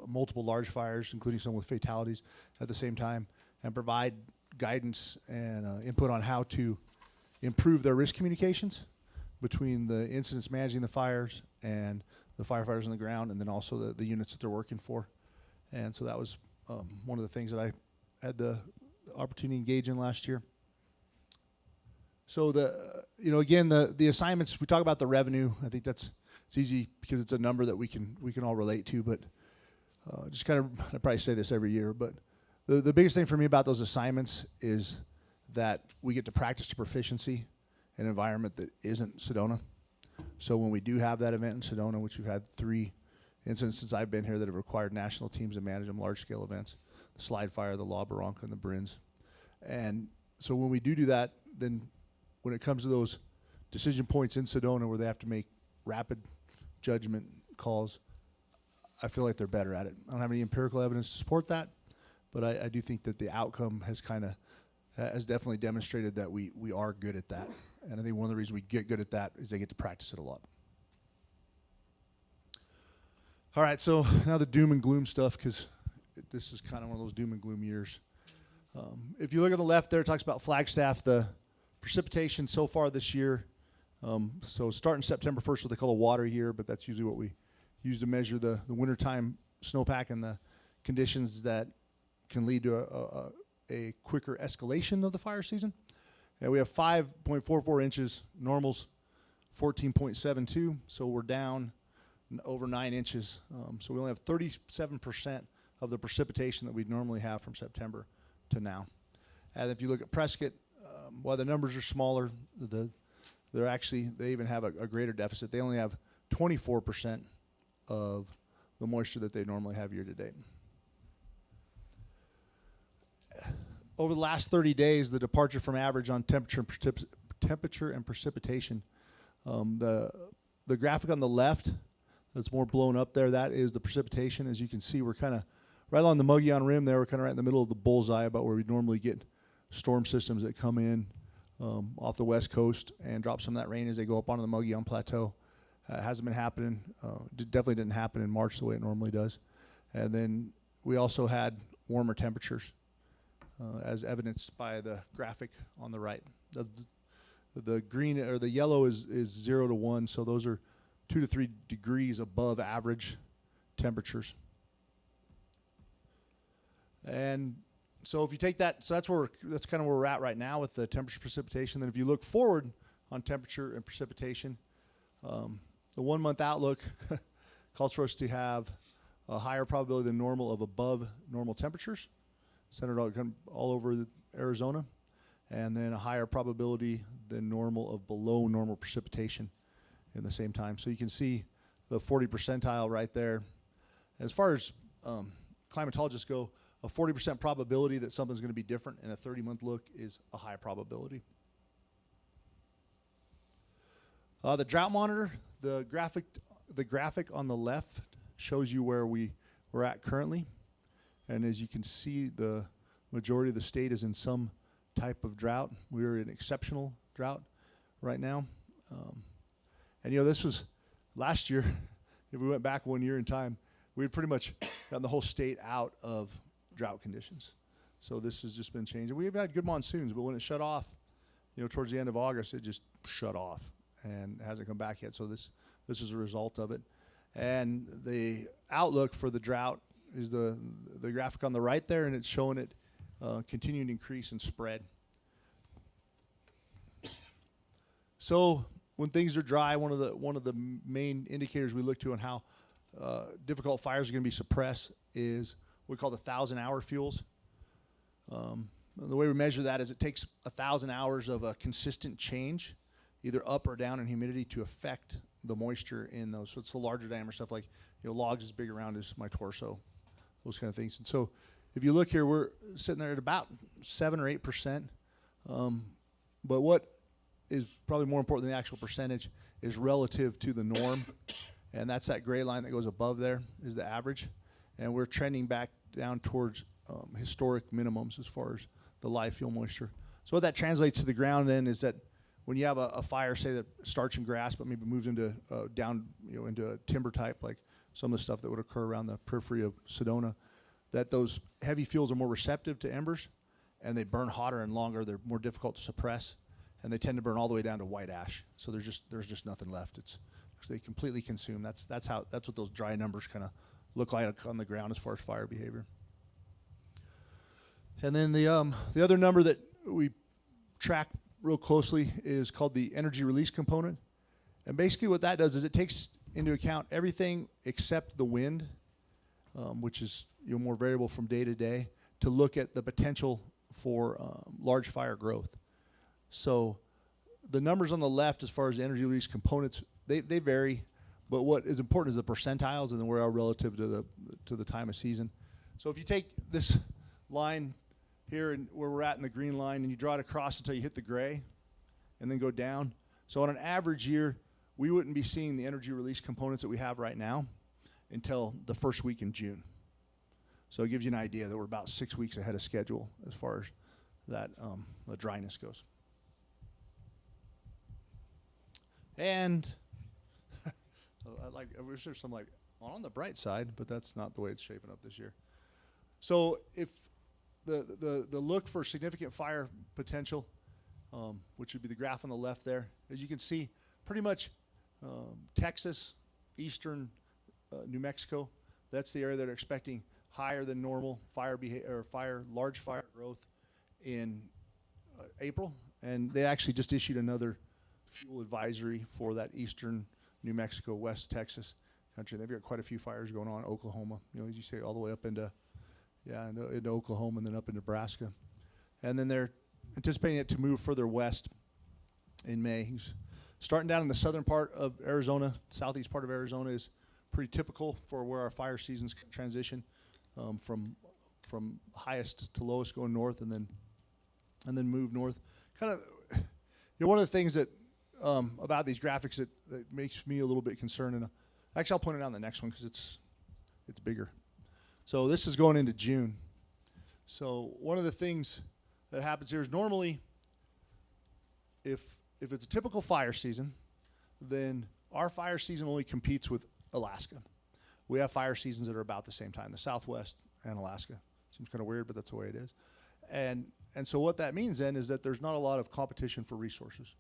multiple large fires, including some with fatalities at the same time, and provide guidance and input on how to improve their risk communications between the incidents managing the fires and the firefighters on the ground, and then also the units that they're working for. And so that was one of the things that I had the opportunity to engage in last year. So again, the assignments, we talk about the revenue. I think it's easy because it's a number that we can all relate to, but just kind of, I probably say this every year, but the biggest thing for me about those assignments is that we get to practice to proficiency in an environment that isn't Sedona. So when we do have that event in Sedona, which we've had 3 incidents since I've been here that have required national teams to manage them, large-scale events, the Slide Fire, the La Barranca, and the Brins. And so when we do that, then when it comes to those decision points in Sedona where they have to make rapid judgment calls, I feel like they're better at it. I don't have any empirical evidence to support that, but I do think that the outcome has definitely demonstrated that we are good at that. And I think one of the reasons we get good at that is they get to practice it a lot. All right, so now the doom and gloom stuff, because this is kind of one of those doom and gloom years. If you look on the left there, it talks about Flagstaff, the precipitation so far this year. So starting September 1st, what they call a water year, but that's usually what we use to measure the wintertime snowpack and the conditions that can lead to a quicker escalation of the fire season. And we have 5.44 inches, normals 14.72, so we're down over 9 inches. So we only have 37% of the precipitation that we'd normally have from September to now. And if you look at Prescott, while the numbers are smaller, they even have a greater deficit. They only have 24% of the moisture that they normally have year to date. Over the last 30 days, the departure from average on temperature and precipitation, the graphic on the left that's more blown up there, that is the precipitation. As you can see, we're kind of right along the Mogollon Rim there. We're kind of right in the middle of the bullseye, about where we normally get storm systems that come in off the west coast and drop some of that rain as they go up onto the Mogollon Plateau. Hasn't been happening. Definitely didn't happen in March the way it normally does. And then we also had warmer temperatures, as evidenced by the graphic on the right. The green or the yellow is 0 to 1, so those are 2 to 3 degrees above average temperatures. And so if you take that, so that's kind of where we're at right now with the temperature precipitation. Then if you look forward on temperature and precipitation, the 1 month outlook calls for us to have a higher probability than normal of above normal temperatures, centered all over Arizona, and then a higher probability than normal of below normal precipitation in the same time. So you can see the 40 percentile right there. As far as climatologists go, a 40% probability that something's going to be different in a 30-month look is a high probability. The drought monitor, the graphic on the left shows you where we're at currently. And as you can see, the majority of the state is in some type of drought. We're in exceptional drought right now. And this was last year. If we went back 1 year in time, we had pretty much gotten the whole state out of drought conditions. So this has just been changing. We've had good monsoons, but when it shut off, towards the end of August, it just shut off and hasn't come back yet. So this is a result of it. And the outlook for the drought is the graphic on the right there, and it's showing it continuing to increase and spread. So when things are dry, one of the main indicators we look to on how difficult fires are going to be suppressed is what we call the 1,000-hour fuels. The way we measure that is it takes 1,000 hours of a consistent change, either up or down in humidity, to affect the moisture in those. So it's the larger diameter stuff, like logs as big around as my torso, those kind of things. And so if you look here, we're sitting there at about 7 or 8%. But what is probably more important than the actual percentage is relative to the norm. And that's that gray line that goes above there is the average. And we're trending back down towards historic minimums as far as the live fuel moisture. So what that translates to the ground then is that when you have a fire, say that starts in grass, but maybe moves into down, into a timber type, like some of the stuff that would occur around the periphery of Sedona, that those heavy fuels are more receptive to embers, and they burn hotter and longer. They're more difficult to suppress, and they tend to burn all the way down to white ash. So there's just nothing left. They completely consume. That's what those dry numbers kind of look like on the ground as far as fire behavior. And then the other number that we track real closely is called the energy release component. And basically what that does is it takes into account everything except the wind, which is more variable from day to day, to look at the potential for large fire growth. So the numbers on the left as far as energy release components, they vary, but what is important is the percentiles and then where we are relative to the time of season. So if you take this line here and where we're at in the green line, and you draw it across until you hit the gray, and then go down. So on an average year, we wouldn't be seeing the energy release components that we have right now until the first week in June. So it gives you an idea that we're about 6 weeks ahead of schedule as far as that the dryness goes. And I wish there's some on the bright side, but that's not the way it's shaping up this year. So if the look for significant fire potential, which would be the graph on the left there, as you can see, pretty much Texas, eastern New Mexico, that's the area that are expecting higher than normal large fire growth in April, and they actually just issued another fuel advisory for that eastern New Mexico, West Texas country. They've got quite a few fires going on. Oklahoma, as you say, all the way up into Oklahoma and then up in Nebraska, and then they're anticipating it to move further west in May. Starting down in the southern part of Arizona, southeast part of Arizona is pretty typical for where our fire seasons transition from highest to lowest, going north and then move north. Kind of, one of the things that about these graphics that makes me a little bit concerned, and actually I'll point it out on the next one because it's bigger. So this is going into June. So one of the things that happens here is normally if it's a typical fire season, then our fire season only competes with Alaska. We have fire seasons that are about the same time, the Southwest and Alaska. Seems kind of weird, but that's the way it is. And so what that means then is that there's not a lot of competition for resources.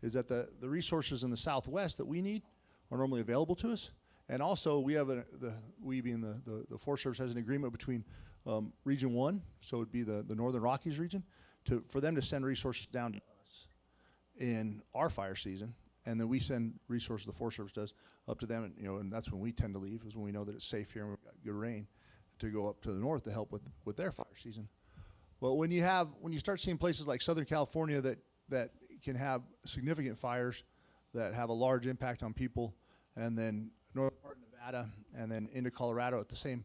Is that the resources in the Southwest that we need are normally available to us. And also we have we being the Forest Service has an agreement between Region 1, so it would be the Northern Rockies region, for them to send resources down to us in our fire season, and then we send resources, the Forest Service does, up to them, and that's when we tend to leave, is when we know that it's safe here and we've got good rain, to go up to the north to help with their fire season. Well, when you start seeing places like Southern California that can have significant fires that have a large impact on people, and then north part of Nevada, and then into Colorado at the same,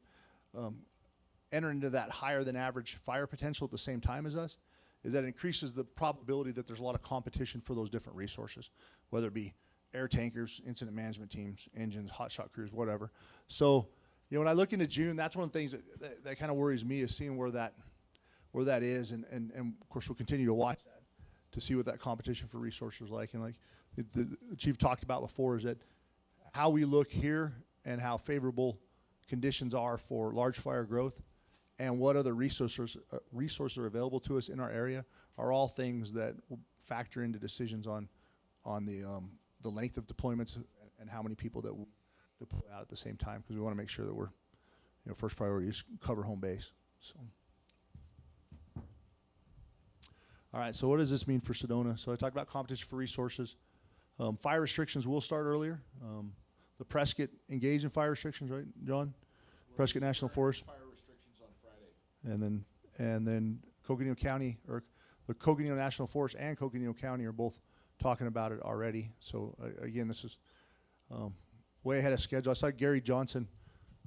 enter into that higher than average fire potential at the same time as us, is that it increases the probability that there's a lot of competition for those different resources, whether it be air tankers, incident management teams, engines, hotshot crews, whatever. So, when I look into June, that's one of the things that kind of worries me, is seeing where that is, and of course we'll continue to watch that to see what that competition for resources is like. And like the Chief talked about before, is that how we look here and how favorable conditions are for large fire growth and what other resources are available to us in our area are all things that will factor into decisions on the length of deployments and how many people that we'll deploy out at the same time, because we want to make sure that we're, first priority is cover home base. So, all right, so what does this mean for Sedona? So I talked about competition for resources. Fire restrictions will start earlier. The Prescott engaged in fire restrictions, right, John? Prescott National Forest. Fire restrictions on Friday. And then Coconino County, or the Coconino National Forest and Coconino County are both talking about it already. So again, this is way ahead of schedule. I saw Gary Johnson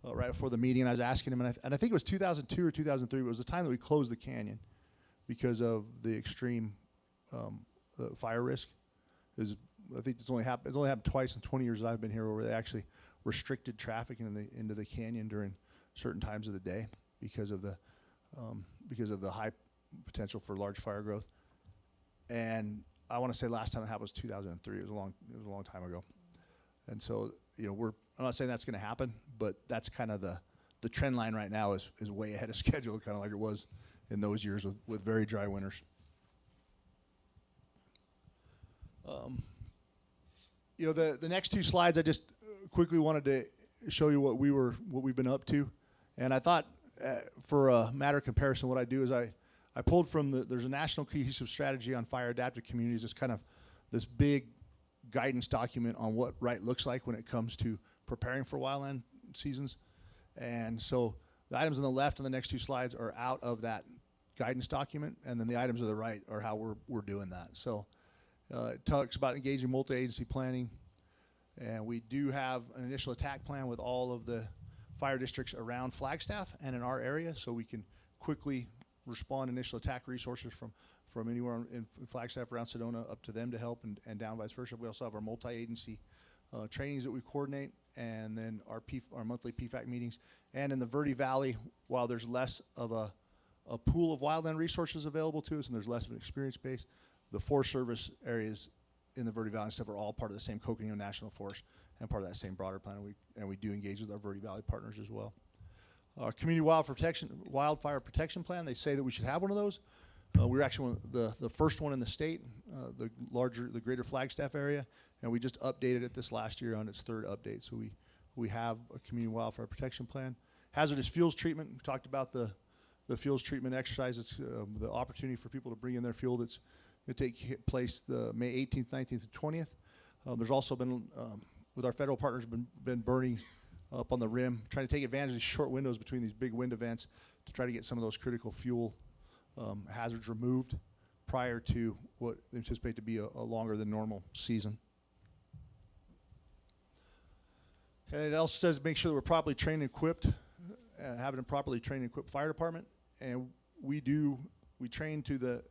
right before the meeting, and I was asking him, and I think it was 2002 or 2003, but it was the time that we closed the canyon because of the extreme fire risk. I think it's only happened twice in 20 years that I've been here, where they actually restricted traffic into the canyon during certain times of the day because of the high potential for large fire growth. And I want to say last time it happened was 2003. It was a long time ago. And so I'm not saying that's going to happen, but that's kind of the trend line right now is way ahead of schedule, kind of like it was in those years with very dry winters. The next two slides, I just quickly wanted to show you what we've been up to. And I thought for a matter of comparison, what I do is I pulled from there's a National Cohesive Strategy on Fire Adapted Communities. It's kind of this big guidance document on what right looks like when it comes to preparing for wildland seasons. And so the items on the left on the next two slides are out of that guidance document, and then the items on the right are how we're doing that. So it talks about engaging multi-agency planning, and we do have an initial attack plan with all of the fire districts around Flagstaff and in our area, so we can quickly respond initial attack resources from anywhere in Flagstaff around Sedona up to them to help and down vice versa. We also have our multi-agency trainings that we coordinate, and then our monthly PFAC meetings. And in the Verde Valley, while there's less of a pool of wildland resources available to us and there's less of an experience base, the Forest Service areas in the Verde Valley and stuff are all part of the same Coconino National Forest and part of that same broader plan, and we do engage with our Verde Valley partners as well. Our Community Wildfire Protection Plan, they say that we should have one of those. We were actually the first one in the state, the greater Flagstaff area, and we just updated it this last year on its third update. So we have a Community Wildfire Protection Plan. Hazardous fuels treatment, we talked about the fuels treatment exercise. It's the opportunity for people to bring in their fuel that's going to take place the May 18th, 19th, and 20th. There's also been, with our federal partners, been burning up on the rim, trying to take advantage of these short windows between these big wind events to try to get some of those critical fuel hazards removed prior to what they anticipate to be a longer than normal season. And it also says make sure that we're properly trained and equipped, having a properly trained and equipped fire department. And we train to the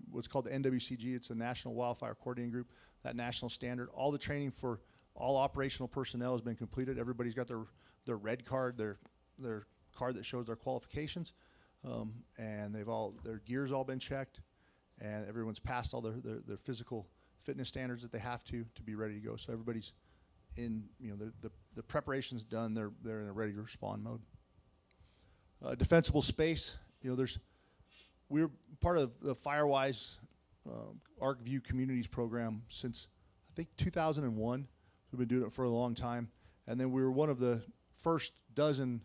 what's called the NWCG. It's a National Wildfire Coordinating Group, that national standard. All the training for all operational personnel has been completed. Everybody's got their red card, their card that shows their qualifications, and their gear's all been checked, and everyone's passed all their physical fitness standards that they have to be ready to go. So everybody's in, the preparation's done. They're in a ready to respond mode. Defensible space. We're part of the Firewise ArcView Communities program since I think 2001. We've been doing it for a long time, and then we were one of the first dozen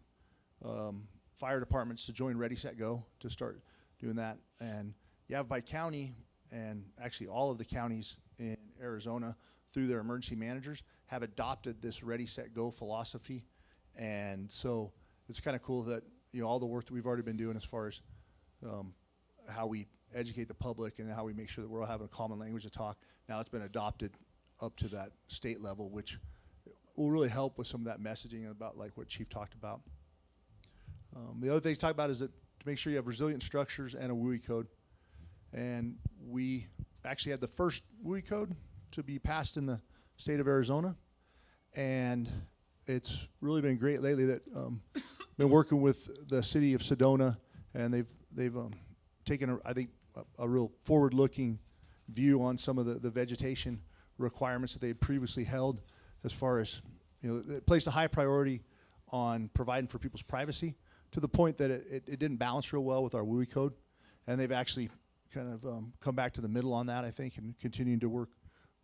fire departments to join Ready Set Go to start doing that. And Yavapai County, and actually all of the counties in Arizona through their emergency managers, have adopted this Ready Set Go philosophy. And so it's kind of cool that all the work that we've already been doing as far as how we educate the public and how we make sure that we're all having a common language to talk, now it's been adopted up to that state level, which will really help with some of that messaging about like what Chief talked about. The other thing to talk about is that to make sure you have resilient structures and a WUI code. And we actually had the first WUI code to be passed in the state of Arizona. And it's really been great lately that been working with the city of Sedona, and they've taken a real forward-looking view on some of the vegetation requirements that they had previously held, as far as it placed a high priority on providing for people's privacy, to the point that it didn't balance real well with our WUI code, and they've actually kind of come back to the middle on that, I think, and continuing to work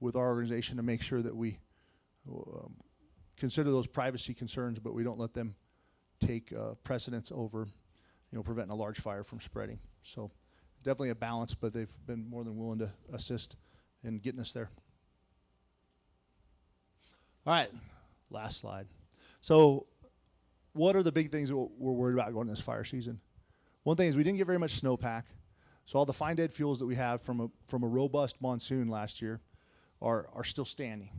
with our organization to make sure that we consider those privacy concerns, but we don't let them take precedence over preventing a large fire from spreading. So definitely a balance, but they've been more than willing to assist in getting us there. All right, last slide. So what are the big things that we're worried about going into this fire season? One thing is we didn't get very much snowpack. So all the fine dead fuels that we had from a robust monsoon last year are still standing.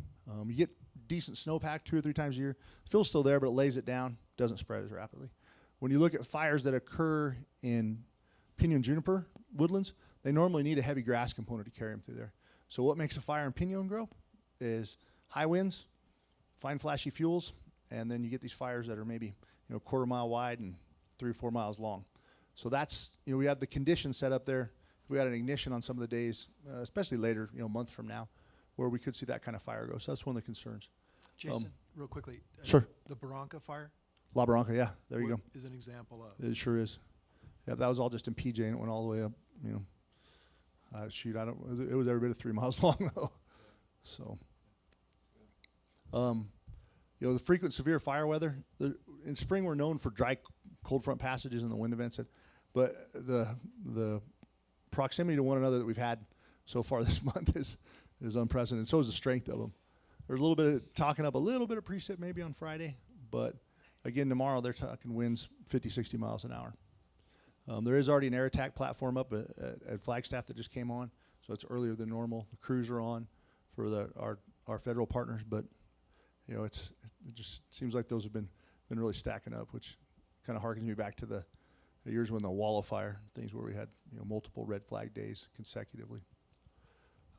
You get decent snowpack 2 or 3 times a year. The fuel's still there, but it lays it down, doesn't spread as rapidly. When you look at fires that occur in pinyon juniper woodlands, they normally need a heavy grass component to carry them through there. So what makes a fire in pinyon grow is high winds, fine flashy fuels, and then you get these fires that are maybe a quarter mile wide and 3 or 4 miles long. So that's, we have the conditions set up there. We got an ignition on some of the days, especially later, a month from now, where we could see that kind of fire go. So that's one of the concerns. Jason, real quickly. Sure. The Barranca fire? La Barranca, yeah, there you go. Is an example of. It sure is. Yeah, that was all just in PJ, and it went all the way up, it was every bit of 3 miles long, though. So, the frequent severe fire weather, in spring we're known for dry cold front passages and the wind events, but the proximity to one another that we've had so far this month is unprecedented. So is the strength of them. There's a little bit of talking up a little bit of precip maybe on Friday, but again, tomorrow they're talking winds 50, 60 miles an hour. There is already an air attack platform up at Flagstaff that just came on, so it's earlier than normal. The crews are on for our federal partners, but it just seems like those have been really stacking up, which kind of harkens me back to the years when the wall of fire, things where we had, you know, multiple red flag days consecutively.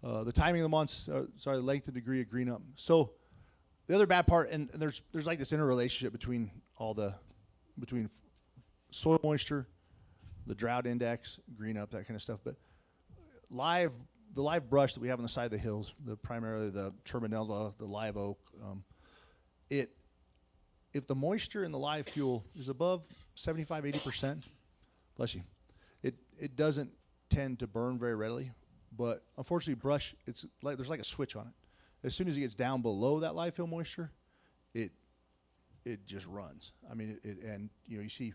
The timing of the months, the length and degree of green up. So the other bad part, and there's like this interrelationship between soil moisture, the drought index, green up, that kind of stuff. But the live brush that we have on the side of the hills, primarily the terminella, the live oak, if the moisture in the live fuel is above 75, 80%, bless you, it doesn't tend to burn very readily. But unfortunately, brush, it's like there's like a switch on it. As soon as it gets down below that live fuel moisture, it just runs. I mean, and you know, you see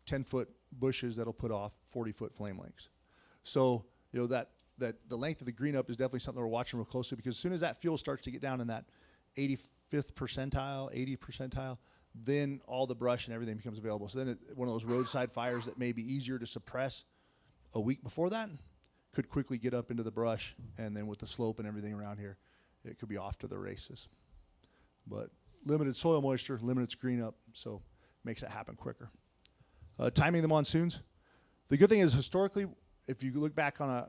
10-foot bushes that'll put off 40-foot flame lengths. So you know that the length of the green up is definitely something we're watching real closely, because as soon as that fuel starts to get down in that 85th percentile, 80th percentile, then all the brush and everything becomes available. So then one of those roadside fires that may be easier to suppress a week before that could quickly get up into the brush, and then with the slope and everything around here, it could be off to the races. But limited soil moisture, limited green up, so makes it happen quicker. Timing of the monsoons. The good thing is, historically, if you look back on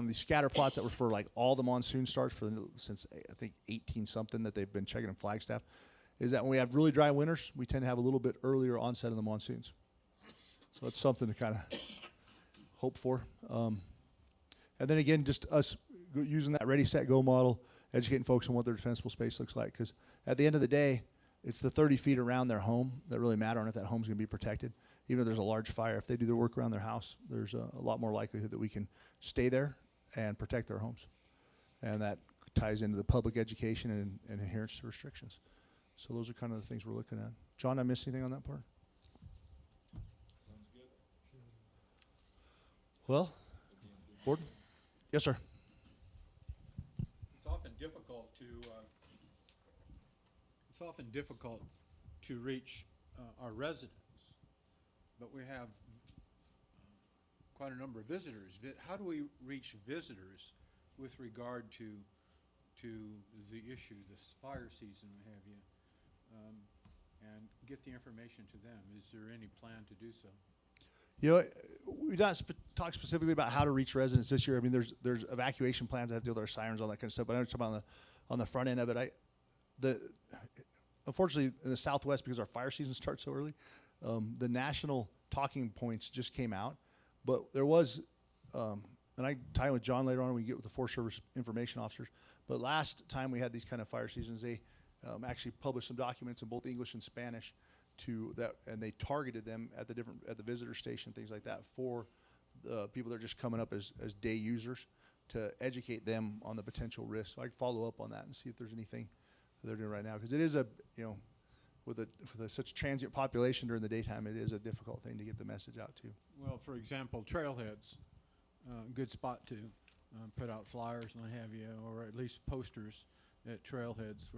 the scatter plots that were for like all the monsoon starts since I think 18 something that they've been checking in Flagstaff, is that when we have really dry winters, we tend to have a little bit earlier onset of the monsoons. So that's something to kind of hope for. And then again, just us using that ready, set, go model, educating folks on what their defensible space looks like. Because at the end of the day, it's the 30 feet around their home that really matter on if that home's going to be protected. Even if there's a large fire, if they do their work around their house, there's a lot more likelihood that we can stay there and protect their homes. And that ties into the public education and adherence to restrictions. So those are kind of the things we're looking at. John, did I miss anything on that part? Sounds good. Well, Board? Yes, sir. It's often difficult to reach our residents, but we have quite a number of visitors. How do we reach visitors with regard to the issue, this fire season, what have you, and get the information to them? Is there any plan to do so? You know, we don't talk specifically about how to reach residents this year. I mean, there's evacuation plans that have to deal with our sirens, all that kind of stuff. But I'm talking about on the front end of it. Unfortunately, in the Southwest, because our fire season starts so early, the national talking points just came out. But there was, and I tie in with John later on when we get with the Forest Service information officers. But last time we had these kind of fire seasons, they actually published some documents in both English and Spanish and they targeted them at the visitor station, things like that, for the people that are just coming up as day users, to educate them on the potential risks. So I can follow up on that and see if there's anything that they're doing right now, because it is with such transient population during the daytime, it is a difficult thing to get the message out to. Well, for example, trailheads, good spot to put out flyers and what have you, or at least posters at trailheads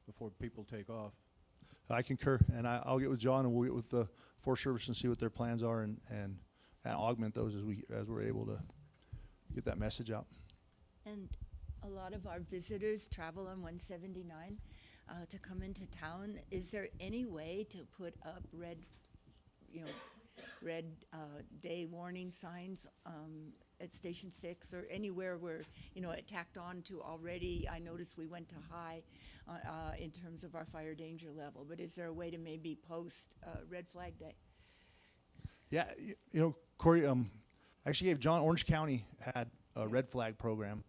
before people take off. I concur, and I'll get with John, and we'll get with the Forest Service and see what their plans are, and augment those as we're able to get that message out. And a lot of our visitors travel on 179 to come into town. Is there any way to put up red day warning signs at Station 6 or anywhere where, it tacked on to already? I noticed we went to high in terms of our fire danger level, but is there a way to maybe post red flag day? Yeah, Corey, I actually gave John, Orange County had a red flag program,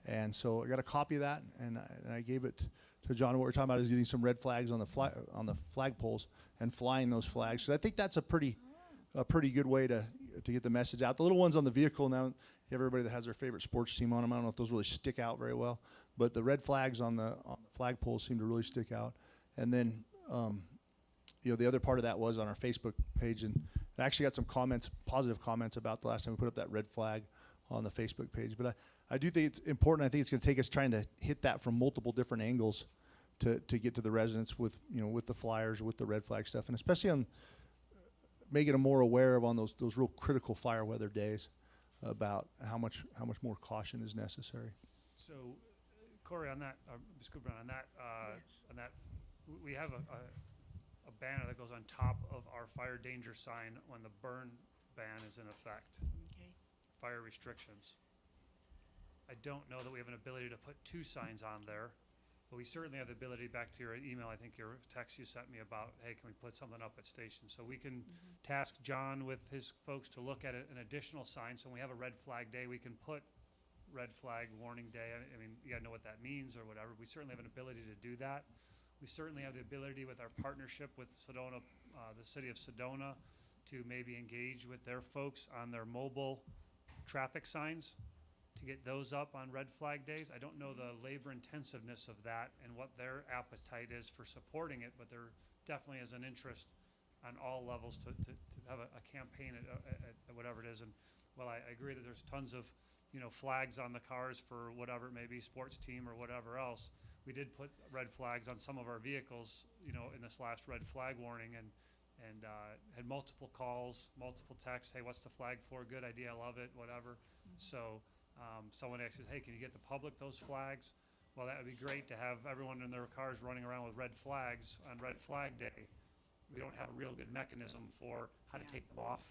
and so I got a copy of that, and I gave it to John. What we're talking about is getting some red flags on the flagpoles and flying those flags. So I think that's a pretty good way to get the message out. The little ones on the vehicle now, you have everybody that has their favorite sports team on them. I don't know if those really stick out very well, but the red flags on the flagpoles seem to really stick out. And then, the other part of that was on our Facebook page, and I actually got some positive comments about the last time we put up that red flag on the Facebook page. But I do think it's important. I think it's going to take us trying to hit that from multiple different angles to get to the residents with the flyers, with the red flag stuff, and especially on making them more aware of on those real critical fire weather days about how much more caution is necessary. So, Corey, on that, Ms. Cooper, on that, we have a banner that goes on top of our fire danger sign when the burn ban is in effect, Okay. fire restrictions. I don't know that we have an ability to put two signs on there, but we certainly have the ability, back to your email, I think your text you sent me about, hey, can we put something up at stations? So we can task John with his folks to look at an additional sign, so when we have a red flag day, we can put red flag warning day. I mean, you gotta know what that means or whatever. We certainly have an ability to do that. We certainly have the ability with our partnership with Sedona, the city of Sedona, to maybe engage with their folks on their mobile traffic signs to get those up on red flag days. I don't know the labor intensiveness of that and what their appetite is for supporting it, but there definitely is an interest on all levels to have a campaign at whatever it is. And while I agree that there's tons of, flags on the cars for whatever it may be, sports team or whatever else, we did put red flags on some of our vehicles, in this last red flag warning, and had multiple calls, multiple texts. Hey, what's the flag for? Good idea. I love it. Whatever. So someone asked, hey, can you get the public those flags? Well, that would be great to have everyone in their cars running around with red flags on Red Flag Day. We don't have a real good mechanism for how to Yeah. take them off,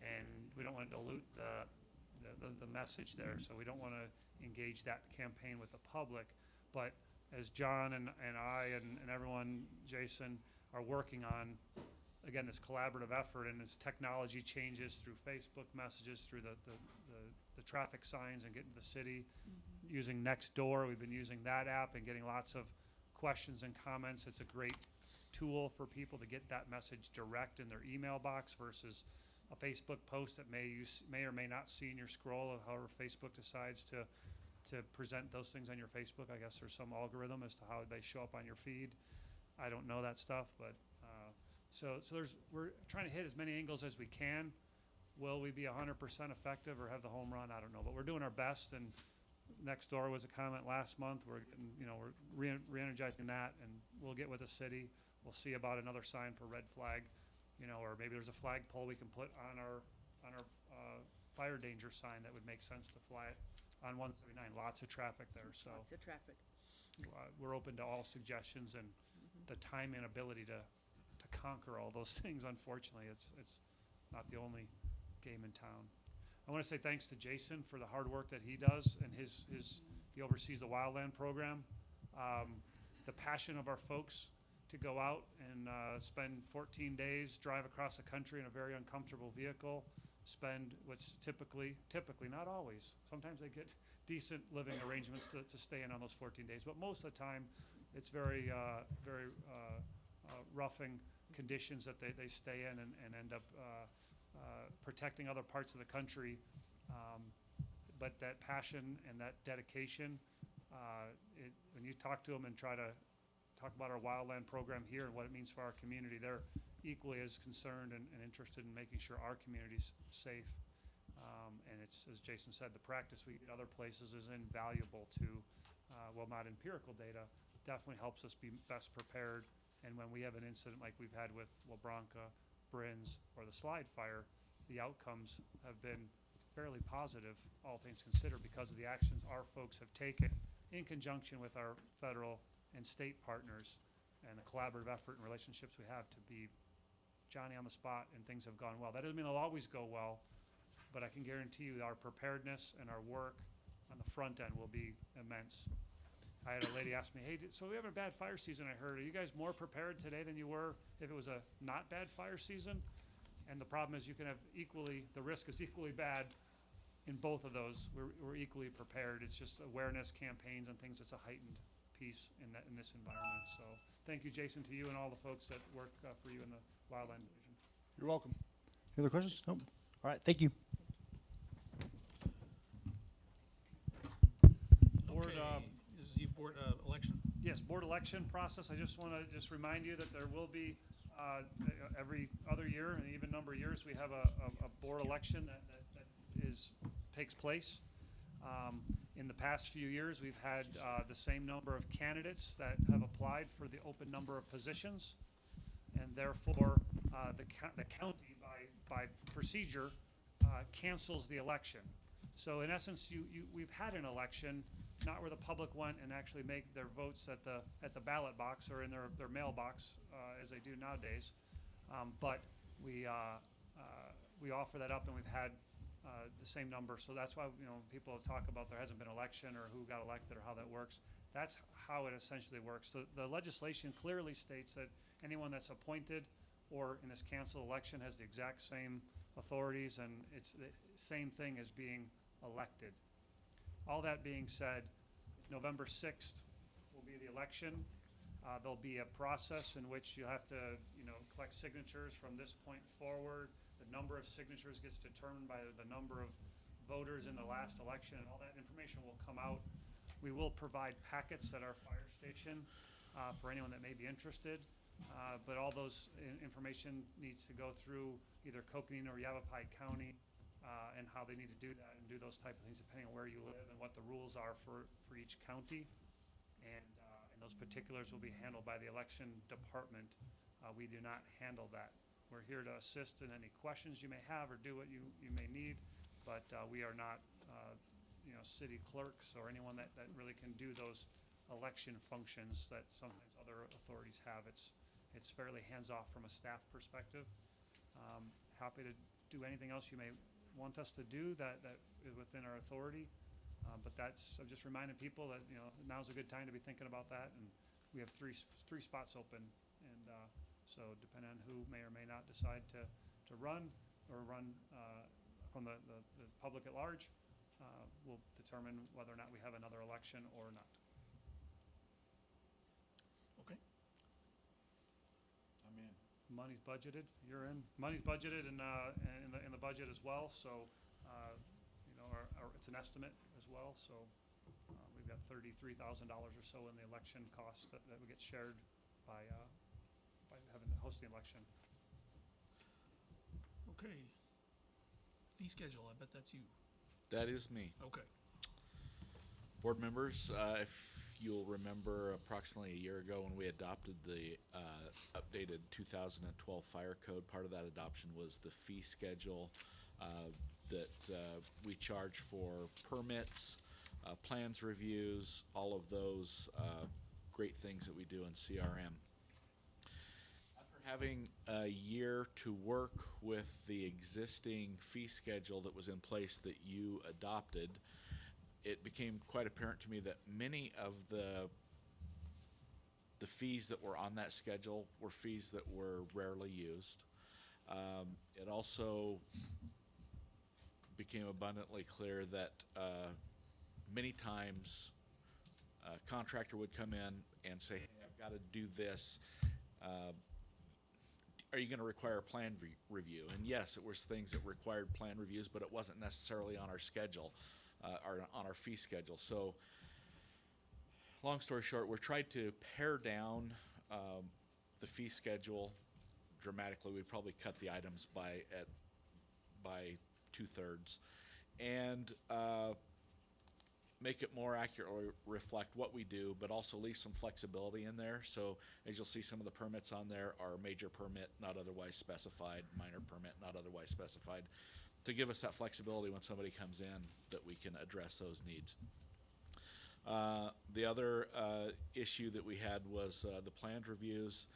and we don't want to dilute the message there. So we don't want to engage that campaign with the public. But as John and I and everyone, Jason, are working on, again, this collaborative effort, and as technology changes through Facebook messages, through the traffic signs and getting to the city, using Nextdoor, we've been using that app and getting lots of questions and comments. It's a great tool for people to get that message direct in their email box versus a Facebook post that may or may not see in your scroll of however Facebook decides to present those things on your Facebook. I guess there's some algorithm as to how they show up on your feed. I don't know that stuff, but so we're trying to hit as many angles as we can. Will we be 100% effective or have the home run? I don't know, but we're doing our best. And Nextdoor was a comment last month. We're getting, we're re-energizing that, and we'll get with the city. We'll see about another sign for red flag, or maybe there's a flagpole we can put on our fire danger sign that would make sense to fly it on 139. Lots of traffic there, so Lots of traffic. we're open to all suggestions, and the time and ability to conquer all those things. Unfortunately, it's not the only game in town. I want to say thanks to Jason for the hard work that he does, and he oversees the wildland program. The passion of our folks to go out and spend 14 days, drive across the country in a very uncomfortable vehicle, spend what's typically, not always, sometimes they get decent living arrangements to stay in on those 14 days, but most of the time it's very roughing conditions that they stay in and end up protecting other parts of the country. But that passion and that dedication, when you talk to them and try to talk about our wildland program here and what it means for our community, they're equally as concerned and interested in making sure our community's safe. And it's, as Jason said, the practice we get other places is invaluable to, not empirical data, definitely helps us be best prepared. And when we have an incident like we've had with Wabronca, Brins, or the Slide Fire, the outcomes have been fairly positive, all things considered, because of the actions our folks have taken in conjunction with our federal and state partners and the collaborative effort and relationships we have to be Johnny on the spot, and things have gone well. That doesn't mean they'll always go well, but I can guarantee you our preparedness and our work on the front end will be immense. I had a lady ask me, hey, so we have a bad fire season, I heard. Are you guys more prepared today than you were if it was a not bad fire season? And the problem is you can have the risk is equally bad in both of those. We're equally prepared. It's just awareness campaigns and things. It's a heightened piece in this environment. So thank you, Jason, to you and all the folks that work for you in the Wildland Division. You're welcome. Any other questions? Nope. All right, thank you. Board, Okay, is the board election? Yes, board election process. I just want to remind you that there will be every other year, and even number of years, we have a board election that takes place. In the past few years, we've had the same number of candidates that have applied for the open number of positions, and therefore the county, by procedure, cancels the election. So in essence, we've had an election not where the public went and actually make their votes at the ballot box or in their mailbox, as they do nowadays. But we offer that up, and we've had the same number. So that's why, people talk about there hasn't been an election or who got elected or how that works. That's how it essentially works. The legislation clearly states that anyone that's appointed or in this canceled election has the exact same authorities, and it's the same thing as being elected. All that being said, November 6th will be the election. There'll be a process in which you have to, collect signatures from this point forward. The number of signatures gets determined by the number of voters in the last election, and all that information will come out. We will provide packets at our fire station for anyone that may be interested. But all those information needs to go through either Coconino or Yavapai County, and how they need to do that and do those type of things depending on where you live and what the rules are for each county. And those particulars will be handled by the election department. We do not handle that. We're here to assist in any questions you may have or do what you may need, but we are not city clerks or anyone that really can do those election functions that sometimes other authorities have. It's fairly hands-off from a staff perspective. Happy to do anything else you may want us to do that is within our authority. But I'm just reminding people that, now's a good time to be thinking about that. And we have three spots open. And so depending on who may or may not decide to run or run from the public at large, we'll determine whether or not we have another election or not. Okay. I'm in. Money's budgeted, you're in. Money's budgeted in the budget as well, so, it's an estimate as well, so, we've got $33,000 or so in the election costs that would get shared by hosting the election. Okay. Fee schedule, I bet that's you. That is me. Okay. Board members, if you'll remember approximately a year ago when we adopted the updated 2012 fire code, part of that adoption was the fee schedule that we charge for permits, plans reviews, all of those great things that we do in CRM. After having a year to work with the existing fee schedule that was in place that you adopted, it became quite apparent to me that many of the fees that were on that schedule were fees that were rarely used. It also became abundantly clear that many times a contractor would come in and say, hey, I've got to do this. Are you going to require a plan review? And yes, it was things that required plan reviews, but it wasn't necessarily on our schedule. On our fee schedule. So, long story short, we're trying to pare down the fee schedule dramatically. We probably cut the items by 2/3, and make it more accurately reflect what we do, but also leave some flexibility in there. So, as you'll see, some of the permits on there are major permit, not otherwise specified, minor permit, not otherwise specified, to give us that flexibility when somebody comes in that we can address those needs. The other issue that we had was the planned reviews.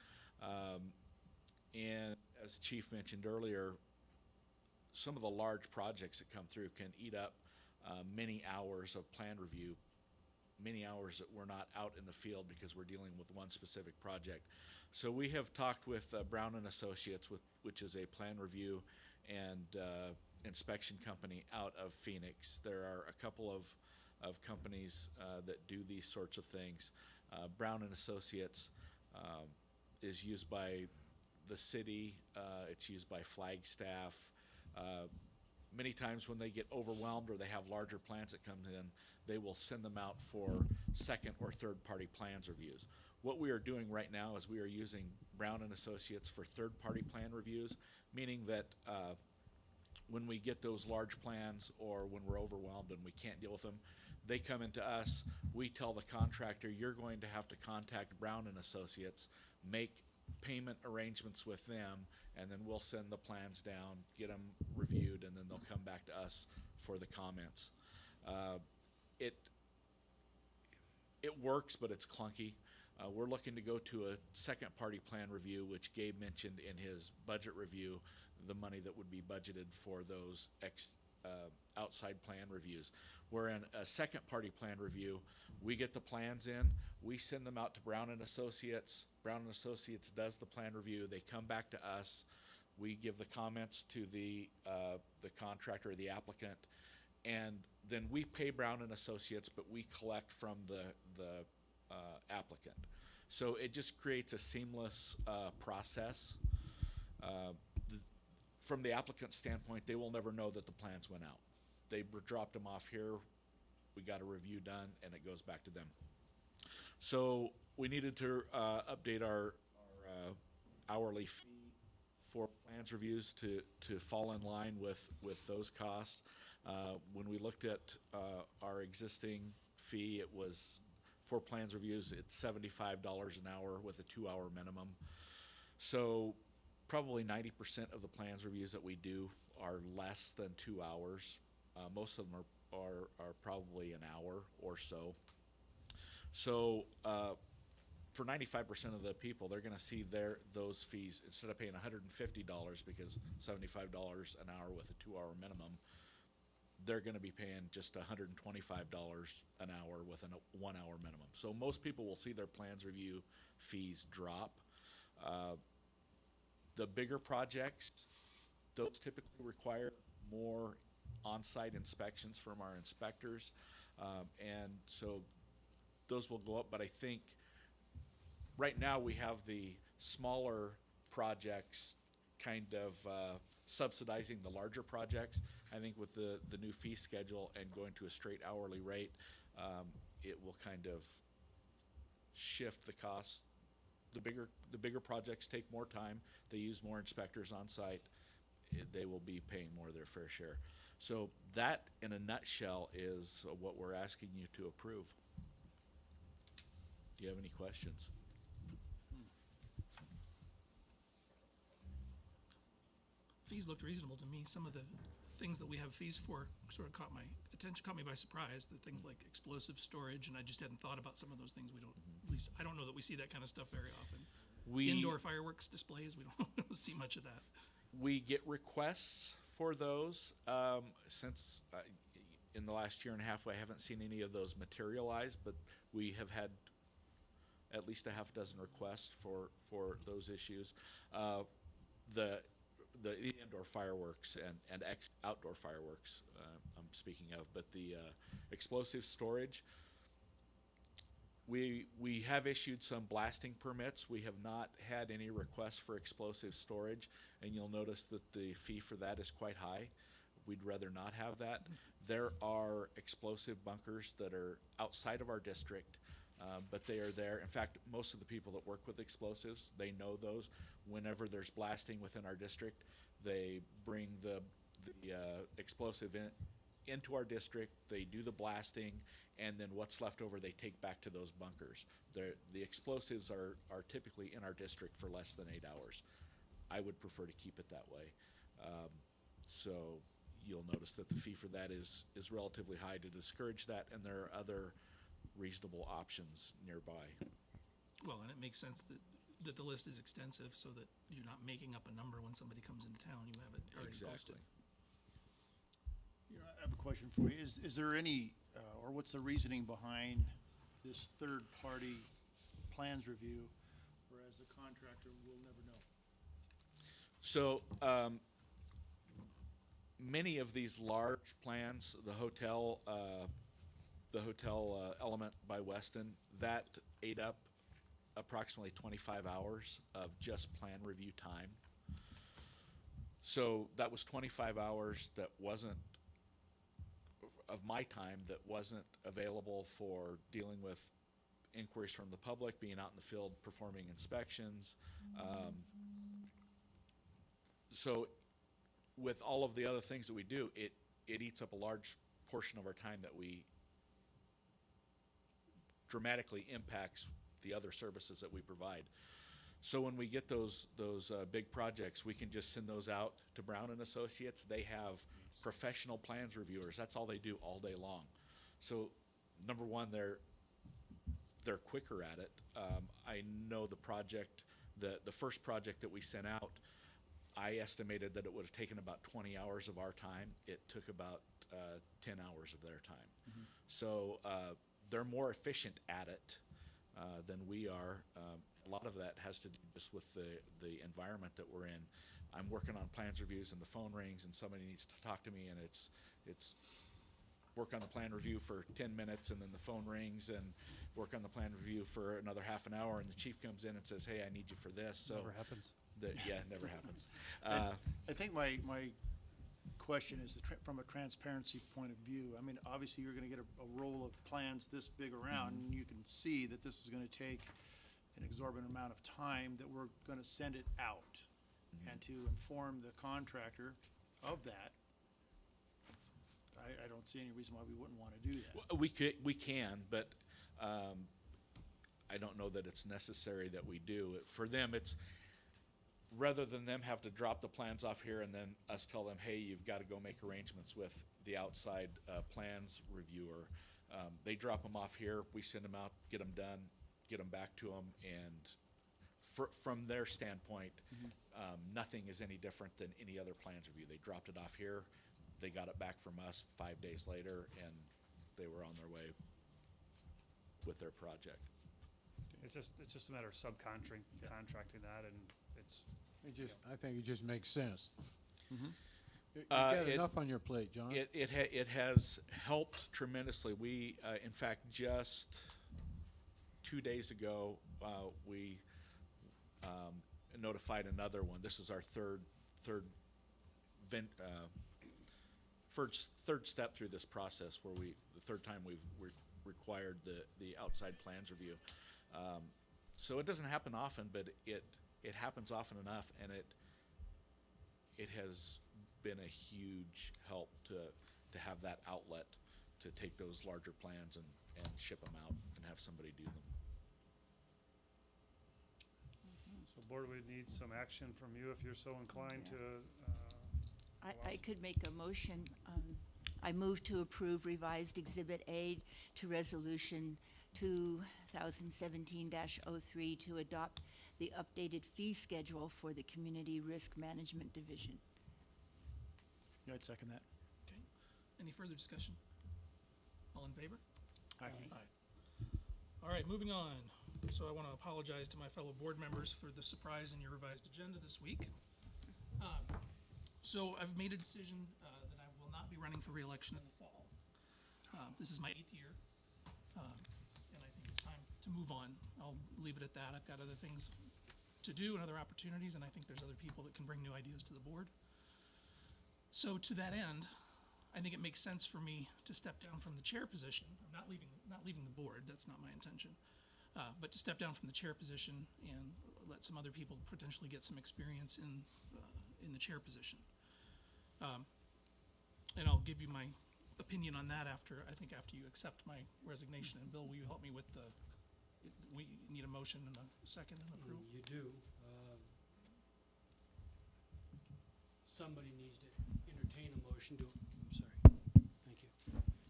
And as Chief mentioned earlier, some of the large projects that come through can eat up many hours of plan review, many hours that we're not out in the field because we're dealing with one specific project. So we have talked with Brown and Associates, which is a plan review and inspection company out of Phoenix. There are a couple of companies that do these sorts of things. Brown and Associates is used by the city. It's used by Flagstaff. Many times when they get overwhelmed or they have larger plans that come in, they will send them out for second or third party plans reviews. What we are doing right now is we are using Brown and Associates for third party plan reviews, meaning that when we get those large plans or when we're overwhelmed and we can't deal with them, they come into us. We tell the contractor, you're going to have to contact Brown and Associates, make payment arrangements with them, and then we'll send the plans down, get them reviewed, and then they'll come back to us for the comments. it works, but it's clunky. We're looking to go to a second-party plan review, which Gabe mentioned in his budget review, the money that would be budgeted for those outside plan reviews. Where in a second-party plan review, we get the plans in, we send them out to Brown and Associates. Brown and Associates does the plan review. They come back to us. We give the comments to the contractor or the applicant, and then we pay Brown and Associates, but we collect from the applicant. So it just creates a seamless process. From the applicant's standpoint, they will never know that the plans went out. They dropped them off here, we got a review done, and it goes back to them. So we needed to update our hourly fee for plans reviews to fall in line with those costs. When we looked at our existing fee, it was, for plans reviews, it's $75 an hour with a 2-hour minimum. So probably 90% of the plans reviews that we do are less than 2 hours. Most of them are probably an hour or so. So for 95% of the people, they're going to see those fees, instead of paying $150 because $75 an hour with a 2-hour minimum, they're going to be paying just $125 an hour with a 1-hour minimum. So most people will see their plans review fees drop. The bigger projects, those typically require more on-site inspections from our inspectors, and so those will go up. But I think right now we have the smaller projects kind of subsidizing the larger projects. I think with the new fee schedule and going to a straight hourly rate, it will kind of shift the costs. The bigger projects take more time. They use more inspectors on site. They will be paying more of their fair share. So that, in a nutshell, is what we're asking you to approve. Do you have any questions? Fees looked reasonable to me. Some of the things that we have fees for sort of caught my attention, caught me by surprise. The things like explosive storage, and I just hadn't thought about some of those things. We don't, at least I don't know that we see that kind of stuff very often. Indoor fireworks displays, we don't see much of that. We get requests for those. Since in the last year and a half, I haven't seen any of those materialize, but we have had at least a half dozen requests for those issues. The indoor fireworks and outdoor fireworks, I'm speaking of, but the explosive storage, we have issued some blasting permits. We have not had any requests for explosive storage, and you'll notice that the fee for that is quite high. We'd rather not have that. There are explosive bunkers that are outside of our district, but they are there. In fact, most of the people that work with explosives, they know those. Whenever there's blasting within our district, they bring the explosive into our district, they do the blasting, and then what's left over they take back to those bunkers. The explosives are typically in our district for less than 8 hours. I would prefer to keep it that way. So you'll notice that the fee for that is relatively high to discourage that, and there are other reasonable options nearby. Well, and it makes sense that the list is extensive so that you're not making up a number when somebody comes into town. You have it already posted. Exactly. I have a question for you. Is there any, or what's the reasoning behind this third-party plans review, whereas the contractor will never know? So many of these large plans, the hotel Element by Weston, that ate up approximately 25 hours of just plan review time. So that was 25 hours that wasn't of my time that wasn't available for dealing with inquiries from the public, being out in the field performing inspections. So with all of the other things that we do, it eats up a large portion of our time that we dramatically impacts the other services that we provide. So when we get those big projects, we can just send those out to Brown and Associates. They have professional plans reviewers. That's all they do all day long. So number one, they're quicker at it. I know the project, the first project that we sent out, I estimated that it would have taken about 20 hours of our time. It took about 10 hours of their time. So they're more efficient at it than we are. A lot of that has to do just with the environment that we're in. I'm working on plans reviews and the phone rings and somebody needs to talk to me, and it's work on the plan review for 10 minutes and then the phone rings, and work on the plan review for another half an hour, and the chief comes in and says, hey, I need you for this. So Never happens. yeah, it never happens. I think my question is from a transparency point of view. I mean, obviously, you're gonna get a roll of plans this big around, and you can see that this is gonna take an exorbitant amount of time, that we're gonna send it out. And to inform the contractor of that, I don't see any reason why we wouldn't wanna do that. We can, but I don't know that it's necessary that we do. For them, it's, rather than them have to drop the plans off here and then us tell them, hey, you've got to go make arrangements with the outside plans reviewer. They drop them off here, we send them out, get them done, get them back to them, and from their standpoint, nothing is any different than any other plans review. They dropped it off here, they got it back from us 5 days later, and they were on their way with their project. It's just a matter of contracting that, and it's, I think it just makes sense. You've Uh, got it- enough on your plate, John. It has helped tremendously. We, in fact, just 2 days ago, we notified another one. This is our third step through this process, where the third time we've required the outside plans review. So it doesn't happen often, but it happens often enough, and it has been a huge help to have that outlet to take those larger plans and ship them out and have somebody do them. so board would need some action from you if you're so inclined Yeah. to, I could make a motion. I move to approve revised Exhibit A to Resolution 2017-03 to adopt the updated fee schedule for the Community Risk Management Division. Yeah, I'd second that. Okay. Any further discussion? All in favor? Aye. All right, moving on. So I want to apologize to my fellow board members for the surprise in your revised agenda this week. So I've made a decision that I will not be running for reelection in the fall. This is my 8th year, and I think it's time to move on. I'll leave it at that. I've got other things to do and other opportunities, and I think there's other people that can bring new ideas to the board. So to that end, I think it makes sense for me to step down from the chair position. I'm not leaving the board. That's not my intention. But to step down from the chair position and let some other people potentially get some experience in the chair position. And I'll give you my opinion on that after you accept my resignation. And Bill, will you help me with we need a motion and a second and approve? You do. Somebody needs to entertain a motion to, I'm sorry, thank you.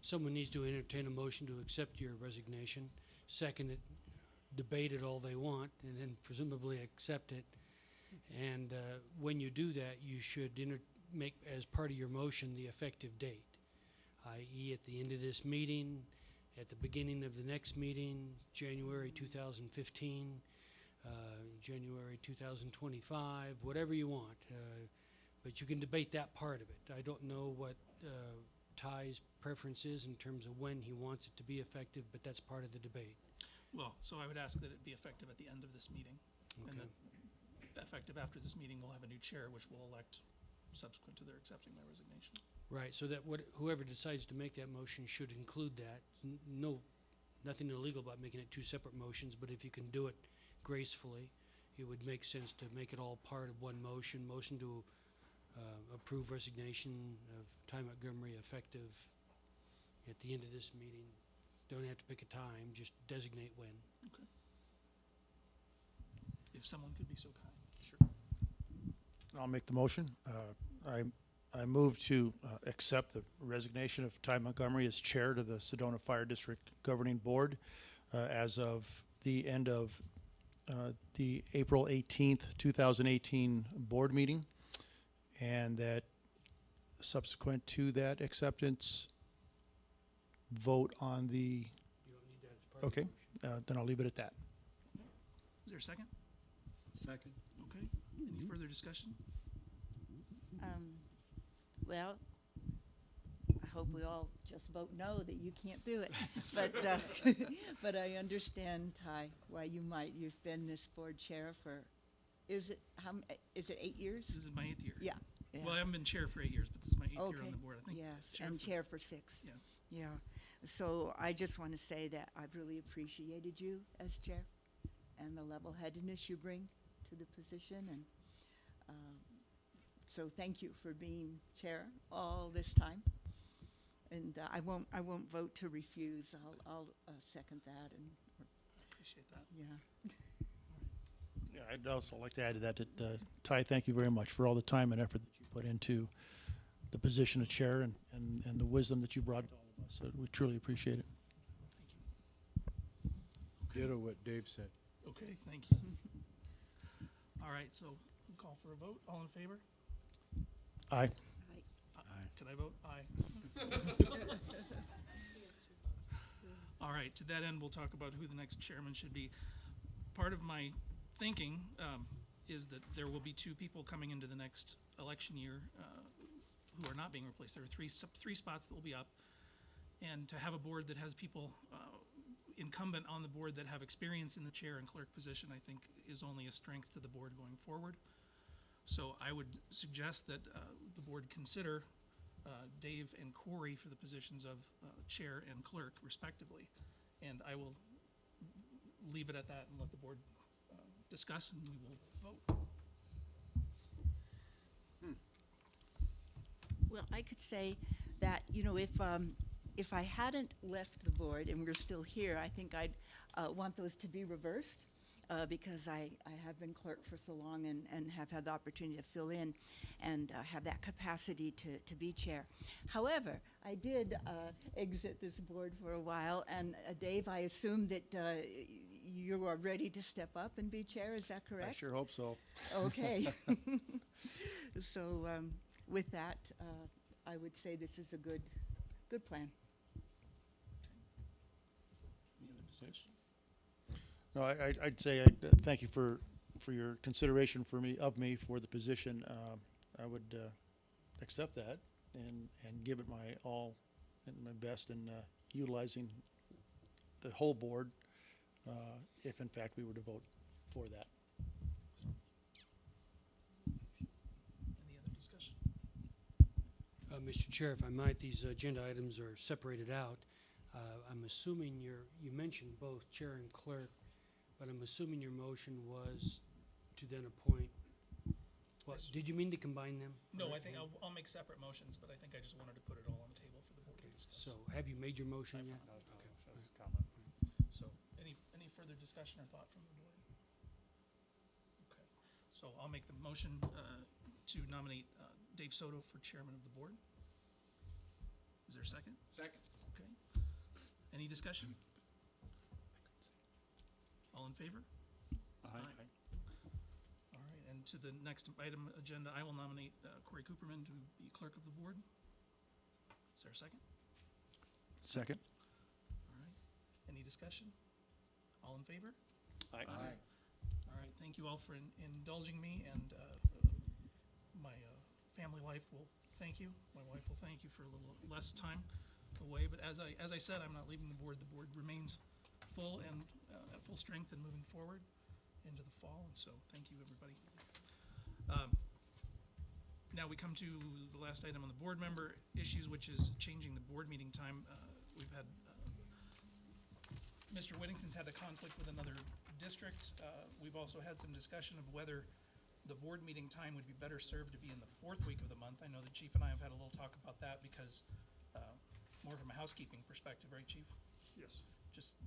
Someone needs to entertain a motion to accept your resignation, second it, debate it all they want, and then presumably accept it. And when you do that, you should make as part of your motion the effective date, i.e. at the end of this meeting, at the beginning of the next meeting, January 2015, January 2025, whatever you want. But you can debate that part of it. I don't know what Ty's preference is in terms of when he wants it to be effective, but that's part of the debate. Well, so I would ask that it be effective at the end of this meeting. And Okay. that effective after this meeting, we'll have a new chair, which will elect subsequent to their accepting my resignation. Right, so that whoever decides to make that motion should include that. Nothing illegal about making it two separate motions, but if you can do it gracefully, it would make sense to make it all part of one motion. Motion to approve resignation of Ty Montgomery effective at the end of this meeting. Don't have to pick a time, just designate when. Okay. If someone could be so kind. I'll make the motion. I move to accept the resignation of Ty Montgomery as chair to the Sedona Fire District Governing Board as of the end of the April 18th, 2018 board meeting, and that subsequent to that acceptance, vote on the, You don't need that as part of the okay, motion. then I'll leave it at that. Is there a second? Second. Okay. Any further discussion? Well, I hope we all just vote no, that you can't do it. But, but I understand, Ty, why you might. You've been this board chair for, is it 8 years? This is my 8th year. Yeah. Yeah. Well, I haven't been chair for 8 years, but this is my 8th year on Okay. the board. I think. Yes, chair and for- chair for 6. Yeah. Yeah. So I just want to say that I've really appreciated you as chair and the level-headedness you bring to the position. And so thank you for being chair all this time. And I won't vote to refuse. I'll second that. And Appreciate that. yeah. Yeah, I'd also like to add to that, Ty, thank you very much for all the time and effort that you put into the position of chair and the wisdom that you brought to all of us. So we truly appreciate it. Ditto what Dave said. Okay, thank you. All right, so we'll call for a vote. All in favor? Aye. Can I vote? Aye. All right, to that end, we'll talk about who the next chairman should be. Part of my thinking is that there will be 2 people coming into the next election year who are not being replaced. There are three spots that will be up. And to have a board that has people incumbent on the board that have experience in the chair and clerk position, I think is only a strength to the board going forward. So I would suggest that the board consider Dave and Corey for the positions of chair and clerk respectively. And I will leave it at that and let the board discuss, and we will vote. Well, I could say that, you know, if I hadn't left the board and we're still here, I think I'd want those to be reversed because I have been clerk for so long and have had the opportunity to fill in and have that capacity to be chair. However, I did exit this board for a while, and Dave, I assume that you are ready to step up and be chair, is that correct? I sure hope so. Okay. So with that, I would say this is a good plan. Any other discussion? No, I'd say thank you for your consideration of me for the position. I would accept that and give it my all and my best in utilizing the whole board if in fact we were to vote for that. Any other discussion? Mr. Chair, if I might, these agenda items are separated out. I'm assuming you mentioned both chair and clerk, but I'm assuming your motion was to then appoint. What, Yes. did you mean to combine them? No, Or- I think I'll make separate motions, but I think I just wanted to put it all on the table for the board to discuss. So, have you made your motion yet? So, any further discussion or thought from the board? Okay, so I'll make the motion to nominate Dave Soto for chairman of the board. Is there a second? Second. Okay. Any discussion? All in favor? All right, and to the next item agenda, I will nominate Corey Cooperman to be clerk of the board. Is there a second? Second. All right. Any discussion? All in favor? Aye. All right, thank you all for indulging me, and my family life will thank you. My wife will thank you for a little less time away, but as I said, I'm not leaving the board. The board remains full and at full strength and moving forward into the fall, and so thank you, everybody. Now we come to the last item on the board member issues, which is changing the board meeting time. We've had Mr. Whittington's had a conflict with another district. We've also had some discussion of whether the board meeting time would be better served to be in the 4th week of the month. I know the chief and I have had a little talk about that because, more from a housekeeping perspective, right, chief? Yes. Just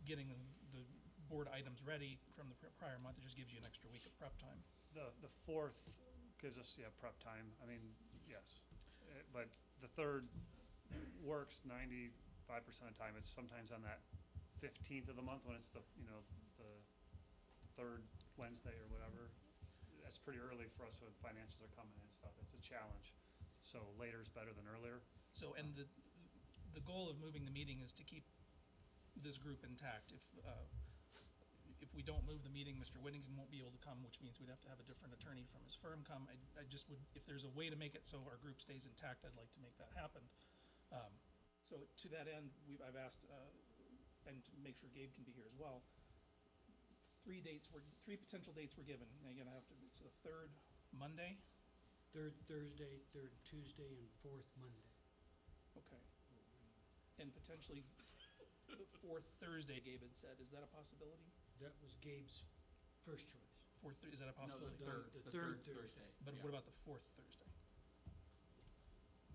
getting the board items ready from the prior month, it just gives you an extra week of prep time. The 4th gives us, prep time. I mean, yes. But the 3rd works 95% of the time. It's sometimes on that 15th of the month when it's the, you know, the third Wednesday or whatever. That's pretty early for us when financials are coming in and stuff. It's a challenge. So later is better than earlier. So, and the goal of moving the meeting is to keep this group intact. If we don't move the meeting, Mr. Whittington won't be able to come, which means we'd have to have a different attorney from his firm come. I just would, if there's a way to make it so our group stays intact, I'd like to make that happen. So to that end, I've asked, and to make sure Gabe can be here as well, three potential dates were given. And again, it's the third Monday. Third Thursday, third Tuesday, and fourth Monday. Okay. And potentially the fourth Thursday, Gabe had said. Is that a possibility? That was Gabe's first choice. Is that a possibility? The third Thursday. But what about the fourth Thursday?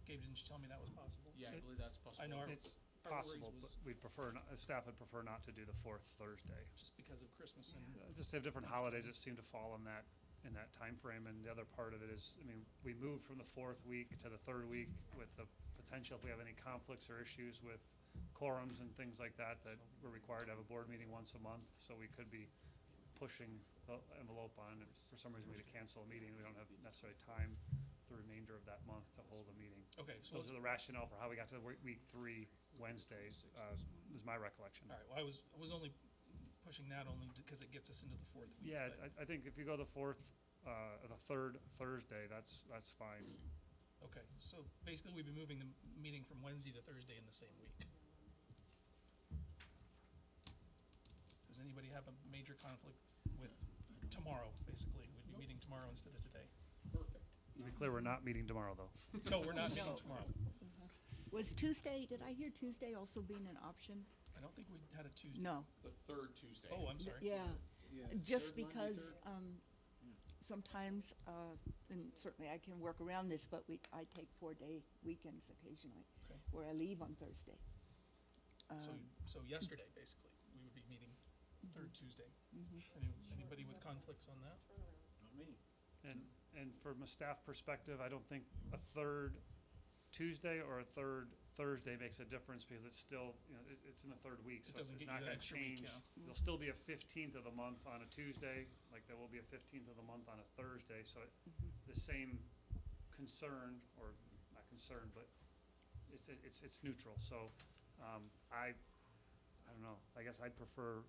Gabe, didn't you tell me that was possible? Yeah, I believe that's possible. I know It's our possible, worries but was we'd prefer, staff would prefer not to do the fourth Thursday. just because of Christmas and. Just have different holidays that seem to fall in that time frame. And the other part of it is, I mean, we moved from the fourth week to the third week with the potential, if we have any conflicts or issues with quorums and things like that, that we're required to have a board meeting once a month. So we could be pushing the envelope on. If for some reason we had to cancel a meeting, we don't have necessarily time the remainder of that month to hold a meeting. Okay, so Those are the rationale for how we got to week 3 Wednesdays, is my recollection. all right, well, I was only pushing that only because it gets us into the fourth week. Yeah, but- I think if you go the third Thursday, that's fine. Okay, so basically we'd be moving the meeting from Wednesday to Thursday in the same week. Does anybody have a major conflict with tomorrow, basically? We'd be meeting tomorrow instead of today. Perfect. To be clear, we're not meeting tomorrow, though. No, we're not meeting tomorrow. Was Tuesday, did I hear Tuesday also being an option? I don't think we had a Tuesday. No. The third Tuesday. Oh, I'm sorry. Yeah, Yeah, just third Monday, because, third? sometimes, and certainly I can work around this, but I take 4-day weekends occasionally, Okay. where I leave on Thursday. So yesterday, basically, we would be meeting third Tuesday. Mhm. Anybody with conflicts on that? Not me. And from a staff perspective, I don't think a third Tuesday or a third Thursday makes a difference because it's still, it's in the third week, It so doesn't it's get you not that gonna extra week, change. yeah. There'll still be a 15th of the month on a Tuesday, like there will be a 15th of the month on a Thursday, so the same concern, or not concern, but it's neutral, so, I don't know, I guess I'd prefer,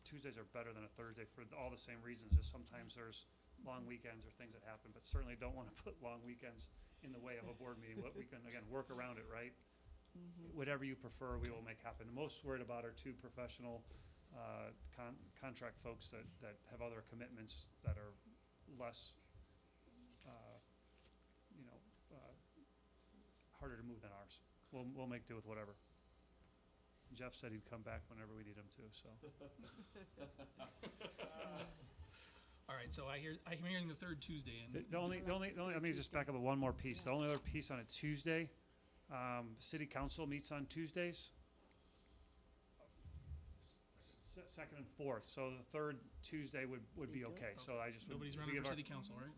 Tuesdays are better than a Thursday for all the same reasons, just sometimes there's long weekends or things that happen, but certainly don't wanna put long weekends in the way of a board meeting. What we can, again, work around it, right? Whatever you prefer, we will make happen. The most worried about are two professional, contract folks that have other commitments that are less, harder to move than ours. We'll make do with whatever. Jeff said he'd come back whenever we need him to, so. All right, so I'm hearing the third Tuesday, and The only, let me just back up with one more piece. The only other piece on a Tuesday, city council meets on Tuesdays. Second and fourth, so the third Tuesday would be okay, so I just would. nobody's to running give for our- city council, right?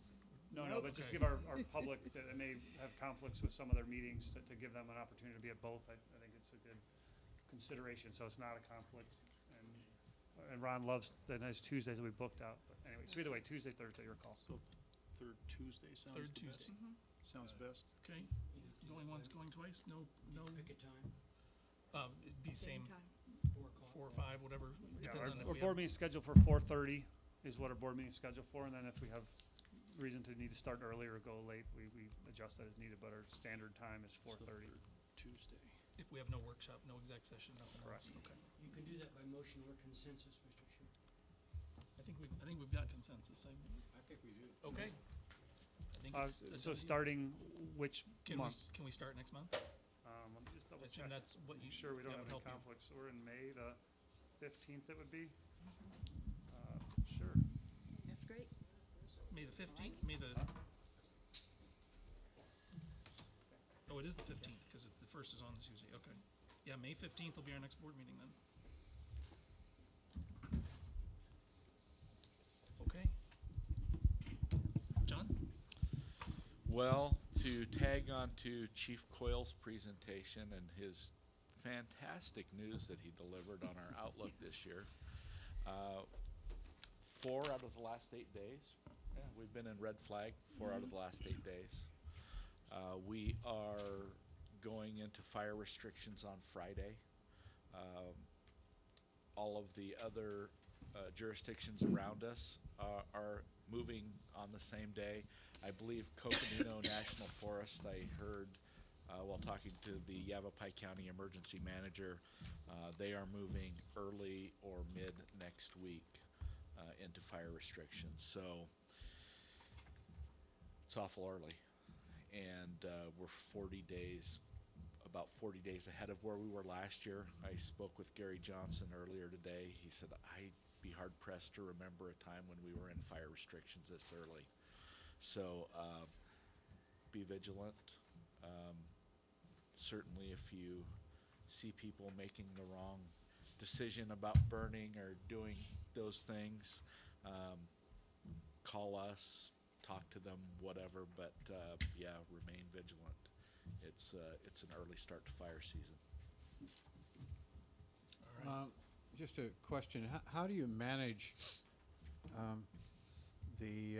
No, but just Okay. give our public that may have conflicts with some of their meetings, to give them an opportunity to be at both. I think it's a good consideration, so it's not a conflict. And Ron loves the nice Tuesdays that we booked out, but anyway, so either way, Tuesday, Thursday, your call. So third Tuesday sounds Third the best. Tuesday. Sounds best. Okay, going once, going twice, no, Pick a time, it'd be same, time. 4 o'clock. 4 or 5, whatever, Yeah, depends on if our we board have. meeting's scheduled for 4:30 is what our board meeting's scheduled for, and then if we have reason to need to start earlier or go late, we adjust that as needed, but our standard time is 4:30. So third Tuesday. If we have no workshop, no exec session, nothing else. Correct. Okay. You can do that by motion or consensus, Mr. Chair. I think we've got consensus. I think we do. Okay. I think it's a So done deal. starting which month? Can we start next month? Let me just I double assume check. that's what you. Sure, we don't that have would any help you. conflicts, so we're in May, the 15th it would be? Sure. That's great. May the 15th, oh, it is the 15th, because the first is on the Tuesday, okay. Yeah, May 15th will be our next board meeting then. Okay. John? Well, to tag on to Chief Coyle's presentation and his fantastic news that he delivered on our outlook this year. 4 out of the last 8 days. Yeah, we've been in red flag 4 out of the last 8 days. We are going into fire restrictions on Friday. All of the other jurisdictions around us are moving on the same day. I believe Coconino National Forest, I heard while talking to the Yavapai County Emergency Manager, they are moving early or mid next week into fire restrictions. So it's awful early. And we're 40 days, about 40 days ahead of where we were last year. I spoke with Gary Johnson earlier today. He said, I'd be hard pressed to remember a time when we were in fire restrictions this early. So be vigilant. Certainly if you see people making the wrong decision about burning or doing those things, call us, talk to them, whatever, but yeah, remain vigilant. It's an early start to fire season. Just a question, how do you manage the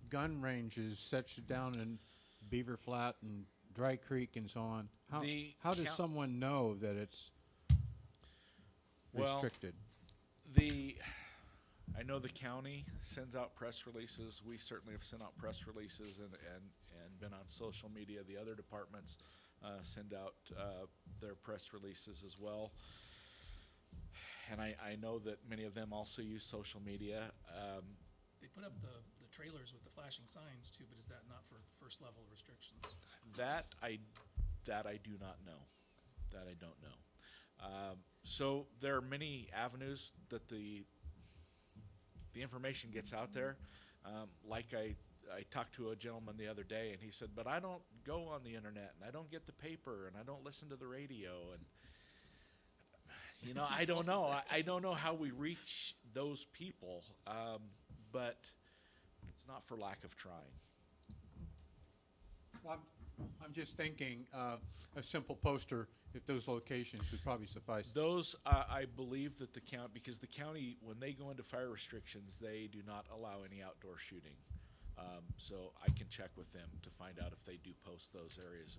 gun ranges such down in Beaver Flat and Dry Creek and so on? How does someone know that it's restricted? I know the county sends out press releases. We certainly have sent out press releases and been on social media. The other departments send out their press releases as well. And I know that many of them also use social media. They put up the trailers with the flashing signs too, but is that not for first level restrictions? That I do not know. That I don't know. So there are many avenues that the information gets out there. Like I talked to a gentleman the other day, and he said, but I don't go on the internet, and I don't get the paper, and I don't listen to the radio, and you know, I don't know. I don't know how we reach those people, but it's not for lack of trying. Well, I'm just thinking a simple poster at those locations would probably suffice. Those, I believe that the county, because the county, when they go into fire restrictions, they do not allow any outdoor shooting. So I can check with them to find out if they do post those areas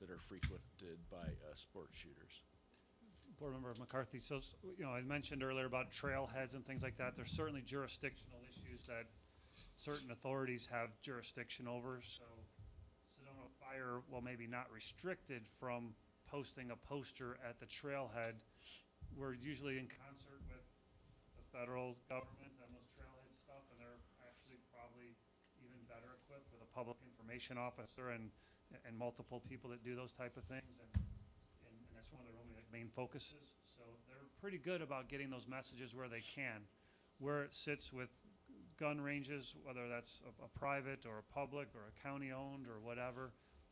that are frequented by sports shooters. Board Member McCarthy, so, you know, I mentioned earlier about trailheads and things like that. There's certainly jurisdictional issues that certain authorities have jurisdiction over. So Sedona Fire, while maybe not restricted from posting a poster at the trailhead, we're usually in concert with the federal government and those trailhead stuff, and they're actually probably even better equipped with a public information officer and multiple people that do those type of things. And that's one of their only main focuses. So they're pretty good about getting those messages where they can. Where it sits with gun ranges, whether that's a private or a public or a county-owned or whatever,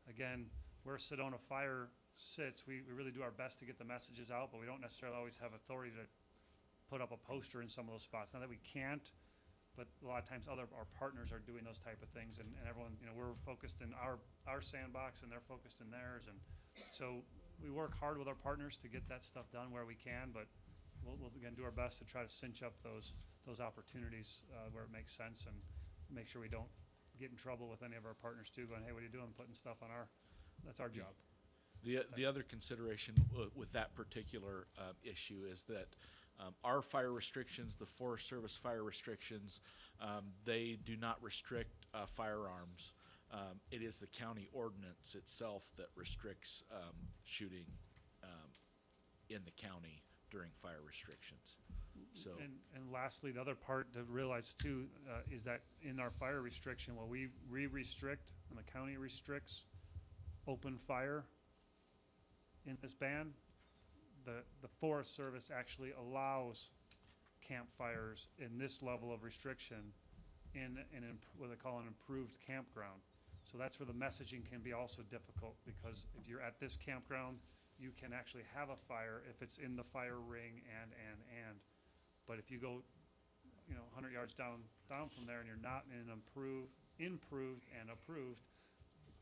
again, where Sedona Fire sits, we really do our best to get the messages out, but we don't necessarily always have authority to put up a poster in some of those spots. Not that we can't, but a lot of times our partners are doing those type of things, and everyone, you know, we're focused in our sandbox and they're focused in theirs, and so we work hard with our partners to get that stuff done where we can, but we'll again do our best to try to cinch up those opportunities where it makes sense, and make sure we don't get in trouble with any of our partners too, going, hey, what are you doing, putting stuff on that's our job. The other consideration with that particular issue is that our fire restrictions, the Forest Service fire restrictions, they do not restrict firearms. It is the county ordinance itself that restricts shooting in the county during fire restrictions. So, and lastly, the other part to realize too is that in our fire restriction, while we restrict and the county restricts open fire in this ban, the Forest Service actually allows campfires in this level of restriction in what they call an improved campground. So that's where the messaging can be also difficult, because if you're at this campground, you can actually have a fire if it's in the fire ring and. But if you go, you know, 100 yards down from there and you're not in an improved and approved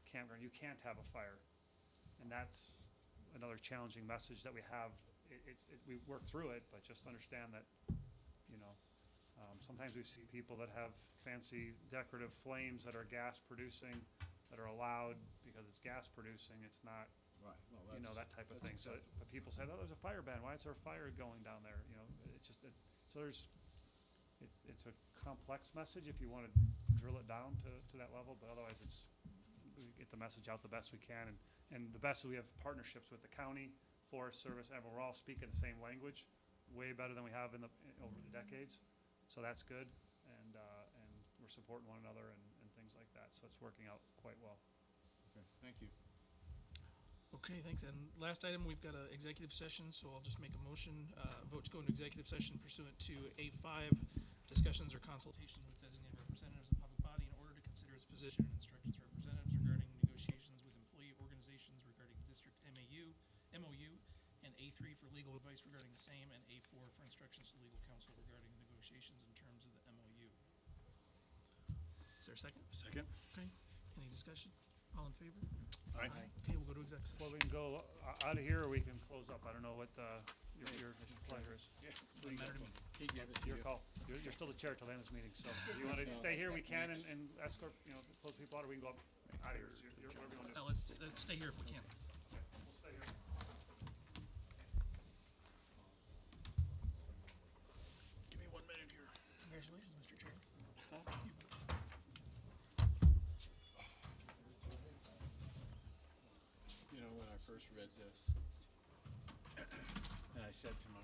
campground, you can't have a fire. And that's another challenging message that we have. We work through it, but just understand that, you know, sometimes we see people that have fancy decorative flames that are gas producing, that are allowed because it's gas producing. It's not, Right, well, you know, that type of thing. So, but people say, oh, there's a fire ban. Why is there a fire going down there? You know, it's just, so it's a complex message if you want to drill it down to that level, but otherwise we get the message out the best we can. And the best is we have partnerships with the county, Forest Service, and we're all speaking the same language, way better than we have over the decades. So that's good. And we're supporting one another and things like that. So it's working out quite well. Okay, thank you. Okay, thanks. And last item, we've got an executive session, so I'll just make a motion, vote to go into executive session pursuant to A5, discussions or consultations with designated representatives of the public body in order to consider its position and instruct its representatives regarding negotiations with employee organizations regarding district MOU, and A3 for legal advice regarding the same, and A4 for instructions to legal counsel regarding negotiations in terms of the MOU. Is there a second? Second. Okay, any discussion? All in favor? Aye. Okay, we'll go to exec session. Well, we can go out of here or we can close up. I don't know what your pleasure is. Doesn't matter to me. Your call. You're still the chair till the end of this meeting, so if you want to stay here, we can and escort, you know, close people out, or we can go out of here. Whatever you want to do. Let's stay here if we can. We'll stay here. Give me 1 minute here. Congratulations, Mr. Chair. You know, when I first read this, and I said to